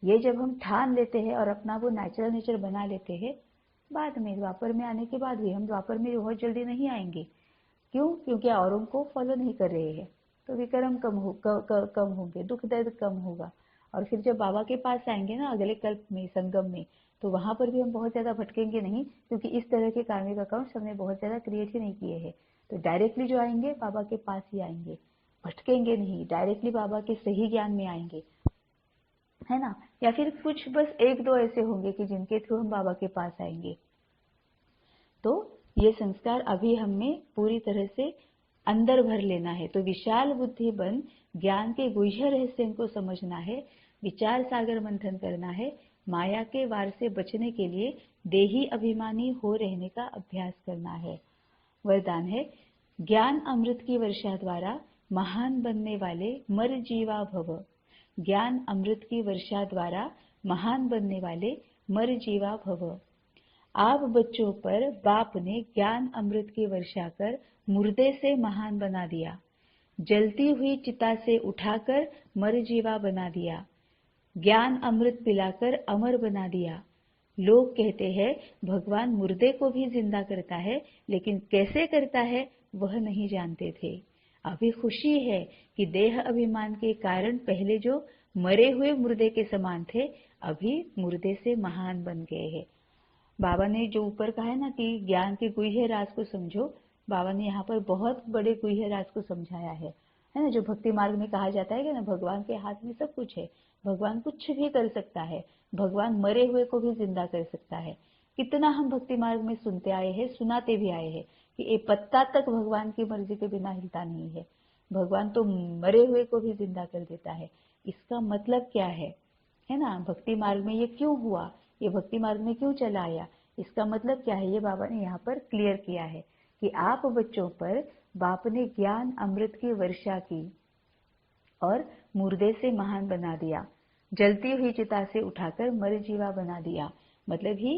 ये जब हम ठान लेते हैं और अपना वो नेचुरल नेचर बना लेते हैं, बाद में द्वापर में आने के बाद भी हम द्वापर में बहुत जल्दी नहीं आएंगे। क्यों? क्योंकि औरों को फॉलो नहीं कर रहे हैं, तो विक्रम कम होंगे, दुख दर्द कम होगा, और फिर जब बाबा के पास आएंगे ना अगले कल्प में, संगम में, तो वहां पर भी हम बहुत ज्यादा भटकेंगे नहीं, क्योंकि इस तरह के कार्मिक अकाउंट्स हमने बहुत ज्यादा क्रिएट ही नहीं किए हैं। तो डायरेक्टली जो आएंगे बाबा के पास ही आएंगे, भटकेंगे नहीं, डायरेक्टली बाबा के सही ज्ञान में आएंगे, है ना। या फिर कुछ बस एक दो ऐसे होंगे कि जिनके थ्रू हम बाबा के पास आएंगे। तो ये संस्कार अभी हमें पूरी तरह से अंदर भर लेना है। तो विशाल बुद्धि बन ज्ञान के गुह्य रहस्य को समझना है, विचार सागर मंथन करना है, माया के वार से बचने के लिए देही अभिमानी हो रहने का अभ्यास करना है। वरदान है, ज्ञान अमृत की वर्षा द्वारा महान बनने वाले मर जीवा भव। ज्ञान अमृत की वर्षा द्वारा महान बनने वाले मर जीवा भव। आप बच्चों पर बाप ने ज्ञान अमृत की वर्षा कर मुर्दे से महान बना दिया, जलती हुई चिता से उठाकर मर जीवा बना दिया, ज्ञान अमृत पिलाकर अमर बना दिया। लोग कहते हैं भगवान मुर्दे को भी जिंदा करता है, लेकिन कैसे करता है वह नहीं जानते थे। अभी खुशी है कि देह अभिमान के कारण पहले जो मरे हुए मुर्दे के समान थे, अभी मुर्दे से महान बन गए हैं। बाबा ने जो ऊपर कहा है ना कि ज्ञान के गुह्य राज को समझो, बाबा ने यहाँ पर बहुत बड़े गुह्य राज को समझाया है ना। जो भक्ति मार्ग में कहा जाता है कि ना भगवान के हाथ में सब कुछ है, भगवान कुछ भी कर सकता है, भगवान मरे हुए को भी जिंदा कर सकता है। कितना हम भक्ति मार्ग में सुनते आए हैं, सुनाते भी आए हैं कि एक पत्ता तक भगवान की मर्जी के बिना हिलता नहीं है, भगवान तो मरे हुए को भी जिंदा कर देता है। इसका मतलब क्या है ना। भक्ति मार्ग में ये क्यों हुआ, ये भक्ति मार्ग में क्यों चला आया, इसका मतलब क्या है, ये बाबा ने यहाँ पर क्लियर किया है कि आप बच्चों पर बाप ने ज्ञान अमृत की वर्षा की और मुर्दे से महान बना दिया, जलती हुई चिता से उठाकर मर जीवा बना दिया। मतलब ही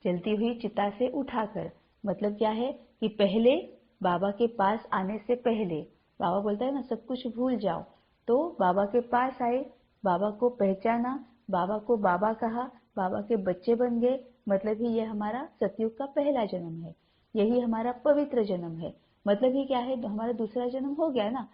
जलती हुई चिता से उठाकर, मतलब क्या है कि पहले बाबा के पास आने से पहले बाबा बोलता है ना सब कुछ भूल जाओ, तो बाबा के पास आए, बाबा को पहचाना, बाबा को बाबा कहा, बाबा के बच्चे बन गए, मतलब ही ये हमारा सतयुग का पहला जन्म है, यही हमारा पवित्र जन्म है। मतलब ही क्या है, हमारा दूसरा जन्म हो गया ना।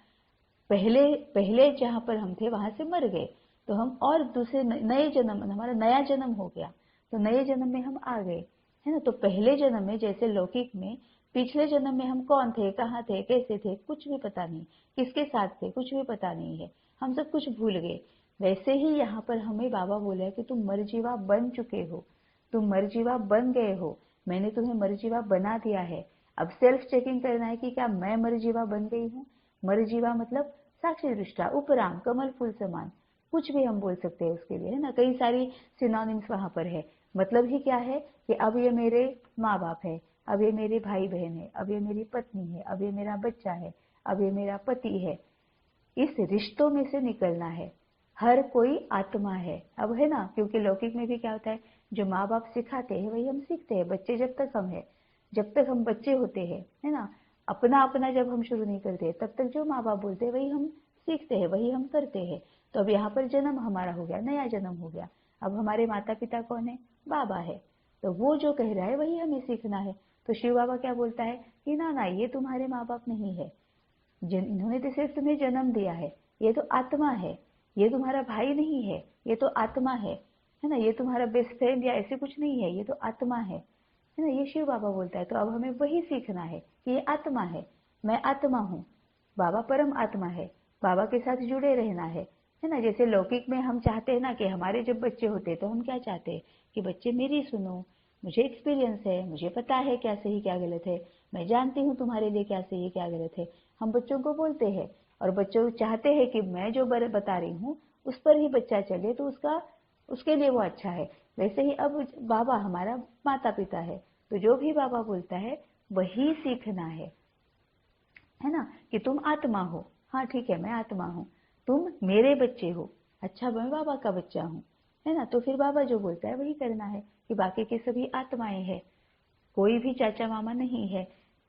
पहले पहले जहां पर हम थे वहां से मर गए, तो हम और दूसरे नए जन्म, हमारा नया जन्म हो गया, तो नए जन्म में हम आ गए, है ना। तो पहले जन्म में जैसे लौकिक में, पिछले जन्म में हम कौन थे, कहाँ थे, कैसे थे, कुछ भी पता नहीं, किसके साथ थे, कुछ भी पता नहीं है, हम सब कुछ भूल गए। वैसे ही यहाँ पर हमें बाबा बोला है कि तुम मरजीवा बन चुके हो, तुम मरजीवा बन गए हो, मैंने तुम्हें मरजीवा बना दिया है। अब सेल्फ चेकिंग करना है कि क्या मैं मरजीवा बन गई हूँ। मरजीवा मतलब साक्षी दृष्टा, उपराम, कमल फूल समान, कुछ भी हम बोल सकते हैं उसके लिए, है ना। कई सारी सिनोनिम्स वहां पर है। मतलब ही क्या है कि अब ये मेरे माँ बाप है, अब ये मेरे भाई बहन है, अब ये मेरी पत्नी है, अब ये मेरा बच्चा है, अब ये मेरा पति है। इस रिश्तों में से निकलना है। हर कोई आत्मा है अब, है ना। क्योंकि लौकिक में भी क्या होता है, जो माँ बाप सिखाते हैं वही हम सीखते हैं। बच्चे जब तक हम है, जब तक हम बच्चे होते हैं, है ना, अपना अपना जब हम शुरू नहीं करते तब तक जो माँ बाप बोलते हैं वही हम सीखते हैं, वही हम करते हैं। तो अब यहाँ पर जन्म हमारा हो गया, नया जन्म हो गया। अब हमारे माता पिता कौन है, बाबा है। तो वो जो कह रहा है वही हमें सीखना है। तो शिव बाबा क्या बोलता है कि ना ना, ये तुम्हारे माँ बाप नहीं है, इन्होंने तो सिर्फ तुम्हें जन्म दिया है, ये तो आत्मा है, ये तुम्हारा भाई नहीं है, ये तो आत्मा है ना। ये तुम्हारा बेस्ट फ्रेंड या ऐसे कुछ नहीं है, ये तो आत्मा है ना। ये शिव बाबा बोलता है। तो अब हमें वही सीखना है कि ये आत्मा है, मैं आत्मा हूँ, बाबा परम आत्मा है, बाबा के साथ जुड़े रहना है ना। जैसे लौकिक में हम चाहते हैं ना कि हमारे जब बच्चे होते तो हम क्या चाहते हैं कि बच्चे मेरी सुनो, मुझे एक्सपीरियंस है, मुझे पता है क्या सही क्या गलत है, मैं जानती हूँ तुम्हारे लिए क्या सही है क्या गलत है। हम बच्चों को बोलते हैं, और बच्चों चाहते हैं कि मैं जो बता रही हूँ उस पर ही बच्चा चले, तो उसके लिए वो अच्छा है। वैसे ही अब बाबा हमारा माता पिता है, तो जो भी बाबा बोलता है वही सीखना है ना। कि तुम आत्मा हो, हाँ ठीक है मैं आत्मा हूँ, तुम मेरे बच्चे हो, अच्छा मैं बाबा का बच्चा हूँ, है ना। तो फिर बाबा जो बोलता है वही करना है कि बाकी के सभी आत्माएं हैं, कोई भी चाचा मामा नहीं है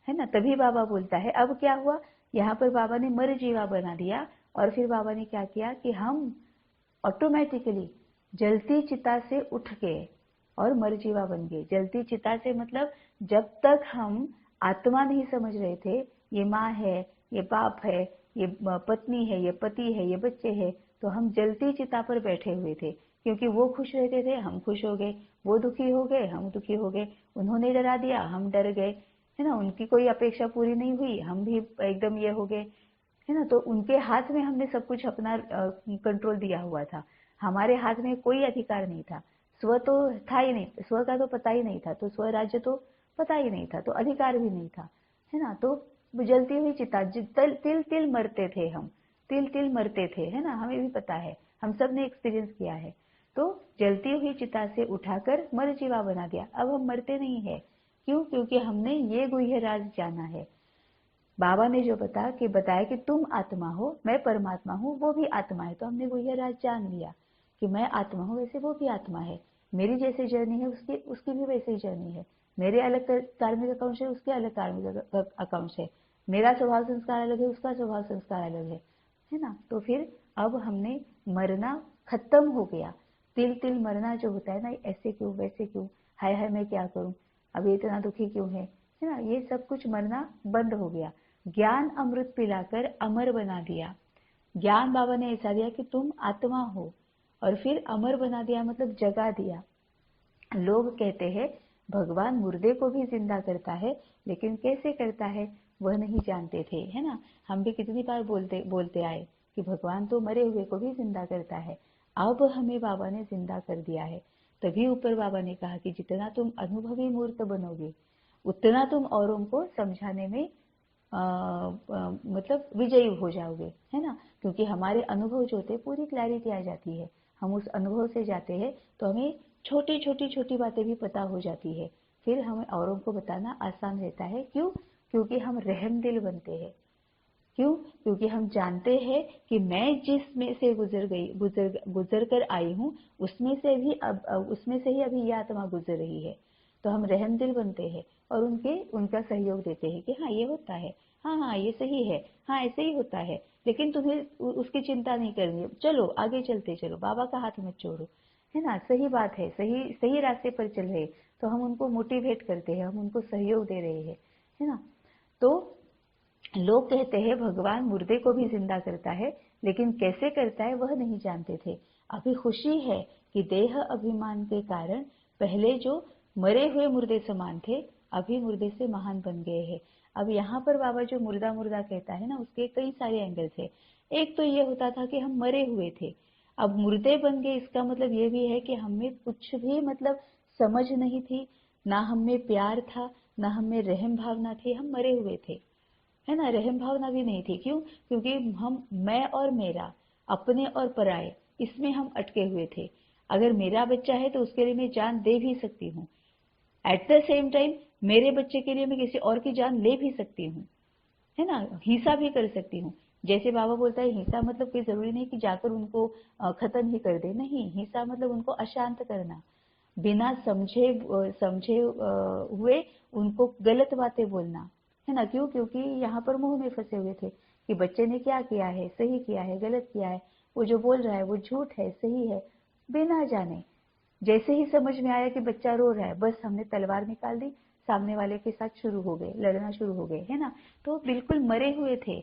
ना। तभी बाबा बोलता है। अब क्या हुआ, यहाँ पर बाबा ने मर जीवा बना दिया, और फिर बाबा ने क्या किया कि हम ऑटोमेटिकली जलती चिता से उठ गए और मरजीवा बन गए। जलती चिता से मतलब जब तक हम आत्मा नहीं समझ रहे थे, ये माँ है, ये बाप है, ये पत्नी है, ये पति है, ये बच्चे हैं, तो हम जलती चिता पर बैठे हुए थे। क्योंकि वो खुश रहते थे, हम खुश हो गए, वो दुखी हो गए, हम दुखी हो गए, उन्होंने डरा दिया, हम डर गए, है ना। उनकी कोई अपेक्षा पूरी नहीं हुई, हम भी एकदम ये हो गए, है ना। तो उनके हाथ में हमने सब कुछ अपना कंट्रोल दिया हुआ था, हमारे हाथ में कोई अधिकार नहीं था। स्व तो था ही नहीं, स्व का तो पता ही नहीं था, तो स्वराज्य तो पता ही नहीं था, तो अधिकार भी नहीं था, है ना। तो जलती हुई चिता, तिल तिल मरते थे हम, तिल तिल मरते थे, है ना, हमें भी पता है, हम सब ने एक्सपीरियंस किया है। तो जलती हुई चिता से उठाकर मरजीवा बना दिया। अब हम मरते नहीं है, क्यों, क्योंकि हमने ये गुह्य राज जाना है। बाबा ने जो बताया कि तुम आत्मा हो, मैं परमात्मा हूँ, वो भी आत्मा है। तो हमने वो यह राज जान लिया कि मैं आत्मा हूँ, वैसे वो भी आत्मा है, मेरी जैसी जर्नी है उसकी भी वैसी ही जर्नी है, मेरे अलग कार्मिक अकाउंट है, उसके अलग कार्मिक अकाउंट है, मेरा स्वभाव संस्कार अलग है, उसका स्वभाव संस्कार अलग है ना। तो फिर अब हमने मरना खत्म हो गया। तिल तिल मरना जो होता है ना, ऐसे क्यों वैसे क्यों, हाय हाय मैं क्या करूं, अब ये इतना दुखी क्यों है ना, ये सब कुछ मरना बंद हो गया। ज्ञान अमृत पिलाकर अमर बना दिया। ज्ञान बाबा ने ऐसा दिया कि तुम आत्मा हो, और फिर अमर बना दिया मतलब जगा दिया। लोग कहते हैं भगवान मुर्दे को भी जिंदा करता है, लेकिन कैसे करता है वह नहीं जानते थे, है ना। हम भी कितनी बार बोलते आए कि भगवान तो मरे हुए को भी जिंदा करता है। अब हमें बाबा ने जिंदा कर दिया है। तभी ऊपर बाबा ने कहा कि जितना तुम अनुभवी मूर्त बनोगे, उतना तुम औरों को समझाने में मतलब विजयी हो जाओगे, है ना। क्योंकि हमारे अनुभव जो होते पूरी क्लैरिटी आ जाती है, हम उस अनुभव से जाते हैं, तो हमें छोटी छोटी छोटी बातें भी पता हो जाती है। फिर हमें औरों को बताना आसान रहता है। क्यों, क्योंकि हम रहम दिल बनते हैं। क्यों, क्योंकि हम जानते हैं कि मैं जिसमें से गुजर कर आई हूँ, उसमें से ही अभी यह आत्मा गुजर रही है। तो हम रहम दिल बनते हैं और उनका सहयोग देते हैं कि हाँ ये होता है, हाँ हाँ ये सही है, हाँ ऐसे ही होता है, लेकिन तुम्हें उसकी चिंता नहीं करनी है, चलो आगे चलते चलो, बाबा का हाथ मत छोड़ो, है ना, सही बात है, सही सही रास्ते पर चल रहे, तो हम उनको मोटिवेट करते हैं, हम उनको सहयोग दे रहे हैं, है ना। तो लोग कहते हैं भगवान मुर्दे को भी जिंदा करता है, लेकिन कैसे करता है वह नहीं जानते थे। अभी खुशी है कि देह अभिमान के कारण पहले जो मरे हुए मुर्दे समान थे, अभी मुर्दे से महान बन गए हैं। अब यहाँ पर बाबा जो मुर्दा मुर्दा कहता है ना, उसके कई सारे एंगल थे। एक तो ये होता था कि हम मरे हुए थे, अब मुर्दे बन गए, इसका मतलब ये भी है कि हमें कुछ भी मतलब समझ नहीं थी, ना हमें प्यार था, ना हमें रहम भावना थी, हम मरे हुए थे, है ना। रहम भावना भी नहीं थी, क्यों? क्योंकि हम मैं और मेरा, अपने और पराये, इसमें हम अटके हुए थे। अगर मेरा बच्चा है तो उसके लिए मैं जान दे भी सकती हूँ, एट द सेम टाइम मेरे बच्चे के लिए मैं किसी और की जान ले भी सकती हूँ, है ना, हिंसा भी कर सकती हूँ। जैसे बाबा बोलता है हिंसा मतलब कोई जरूरी नहीं कि जाकर उनको खत्म ही कर दे, नहीं, हिंसा मतलब उनको अशांत करना, बिना समझे हुए उनको गलत बातें बोलना, है ना। क्यों? क्योंकि यहाँ पर मुंह में फंसे हुए थे कि बच्चे ने क्या किया है, सही किया है, गलत किया है, वो जो बोल रहा है वो झूठ है, सही है, बिना जाने। जैसे ही समझ में आया कि बच्चा रो रहा है, बस हमने तलवार निकाल दी, सामने वाले के साथ शुरू हो गए, लड़ना शुरू हो गए, है ना। तो बिल्कुल मरे हुए थे,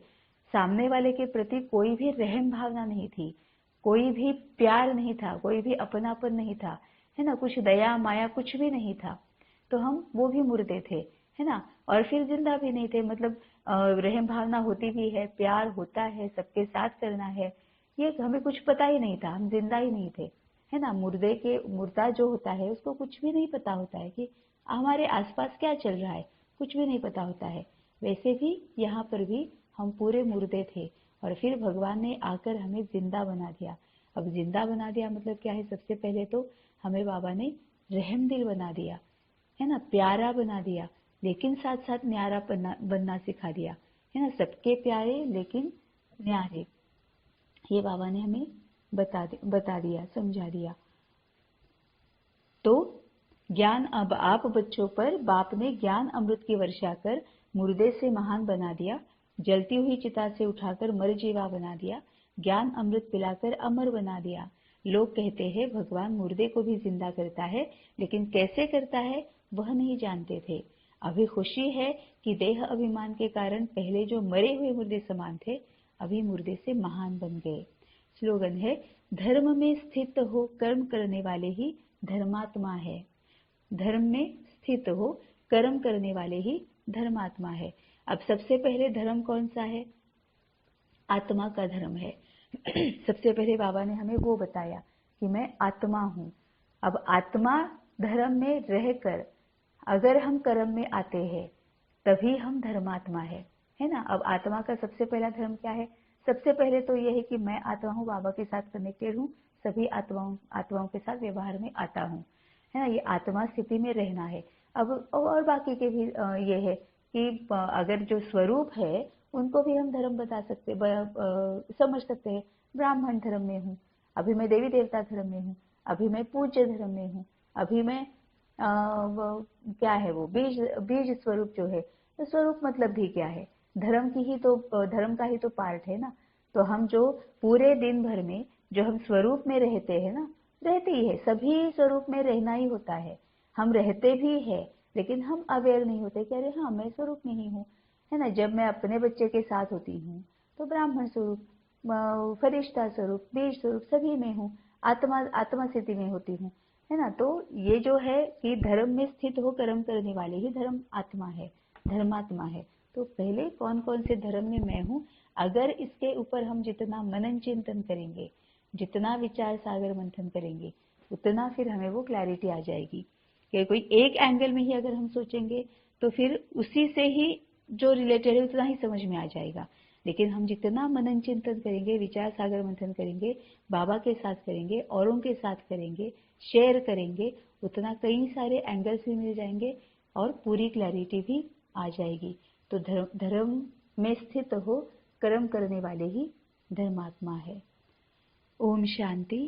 सामने वाले के प्रति कोई भी रहम भावना नहीं थी, कोई भी प्यार नहीं था, कोई भी अपनापन नहीं था, है ना, कुछ दया माया कुछ भी नहीं था। तो हम वो भी मुर्दे थे, है ना। और फिर जिंदा भी नहीं थे, मतलब रहम भावना होती भी है, प्यार होता है, सबके साथ करना है, ये हमें कुछ पता ही नहीं था, हम जिंदा ही नहीं थे, है ना। मुर्दा जो होता है उसको कुछ भी नहीं पता होता है कि हमारे आसपास क्या चल रहा है, कुछ भी नहीं पता होता है। वैसे भी यहाँ पर भी हम पूरे मुर्दे थे, और फिर भगवान ने आकर हमें जिंदा बना दिया। अब जिंदा बना दिया मतलब क्या है? सबसे पहले तो हमें बाबा ने रहम दिल बना दिया, है ना, प्यारा बना दिया, लेकिन साथ साथ न्यारा बनना सिखा दिया, है ना, सबके प्यारे लेकिन न्यारे। ये बाबा ने हमें बता दिया, समझा दिया। तो ज्ञान, अब आप बच्चों पर बाप ने ज्ञान अमृत की वर्षा कर मुर्दे से महान बना दिया, जलती हुई चिता से उठाकर मरजीवा बना दिया, ज्ञान अमृत पिलाकर अमर बना दिया। लोग कहते हैं भगवान मुर्दे को भी जिंदा करता है, लेकिन कैसे करता है वह नहीं जानते थे। अभी खुशी है कि देह अभिमान के कारण पहले जो मरे हुए मुर्दे समान थे, अभी मुर्दे से महान बन गए। स्लोगन है, धर्म में स्थित हो कर्म करने वाले ही धर्मात्मा है। धर्म में स्थित हो कर्म करने वाले ही धर्मात्मा है। अब सबसे पहले धर्म कौन सा है? आत्मा का धर्म है। सबसे पहले बाबा ने हमें वो बताया कि मैं आत्मा हूं। अब आत्मा धर्म में रहकर अगर हम कर्म में आते हैं तभी हम धर्मात्मा है ना। अब आत्मा का सबसे पहला धर्म क्या है? सबसे पहले तो यह है कि मैं आत्मा हूँ, बाबा के साथ कनेक्टेड हूँ, सभी आत्माओं के साथ व्यवहार में आता हूँ, है ना। ये आत्मा स्थिति में रहना है। अब और बाकी के भी ये है कि अगर जो स्वरूप है उनको भी हम धर्म बता सकते, समझ सकते हैं। ब्राह्मण धर्म में हूँ, अभी मैं देवी देवता धर्म में हूँ, अभी मैं पूज्य धर्म में हूँ, अभी मैं क्या है वो बीज बीज स्वरूप जो है, तो स्वरूप मतलब भी क्या है? धर्म की ही तो, धर्म का ही तो पार्ट है ना। तो हम जो पूरे दिन भर में जो हम स्वरूप में रहते हैं ना, रहते ही है, सभी स्वरूप में रहना ही होता है। हम रहते भी है, लेकिन हम अवेयर नहीं होते कि अरे हाँ मैं स्वरूप में ही हूँ, है ना। जब मैं अपने बच्चे के साथ होती हूँ तो ब्राह्मण स्वरूप, फरिश्ता स्वरूप, बीज स्वरूप सभी में हूँ, आत्मा स्थिति में होती हूँ, है ना। तो ये जो है कि धर्म में स्थित हो कर्म करने वाले ही धर्म आत्मा है, धर्मात्मा है। तो पहले कौन कौन से धर्म में मैं हूँ, अगर इसके ऊपर हम जितना मनन चिंतन करेंगे, जितना विचार सागर मंथन करेंगे, उतना फिर हमें वो क्लैरिटी आ जाएगी कि कोई एक एंगल में ही अगर हम सोचेंगे तो फिर उसी से ही जो रिलेटेड है उतना ही समझ में आ जाएगा। लेकिन हम जितना मनन चिंतन करेंगे, विचार सागर मंथन करेंगे, बाबा के साथ करेंगे, औरों के साथ करेंगे, शेयर करेंगे, उतना कई सारे एंगल्स भी मिल जाएंगे और पूरी क्लैरिटी भी आ जाएगी। तो धर्म में स्थित हो कर्म करने वाले ही धर्मात्मा है। ओम शांति।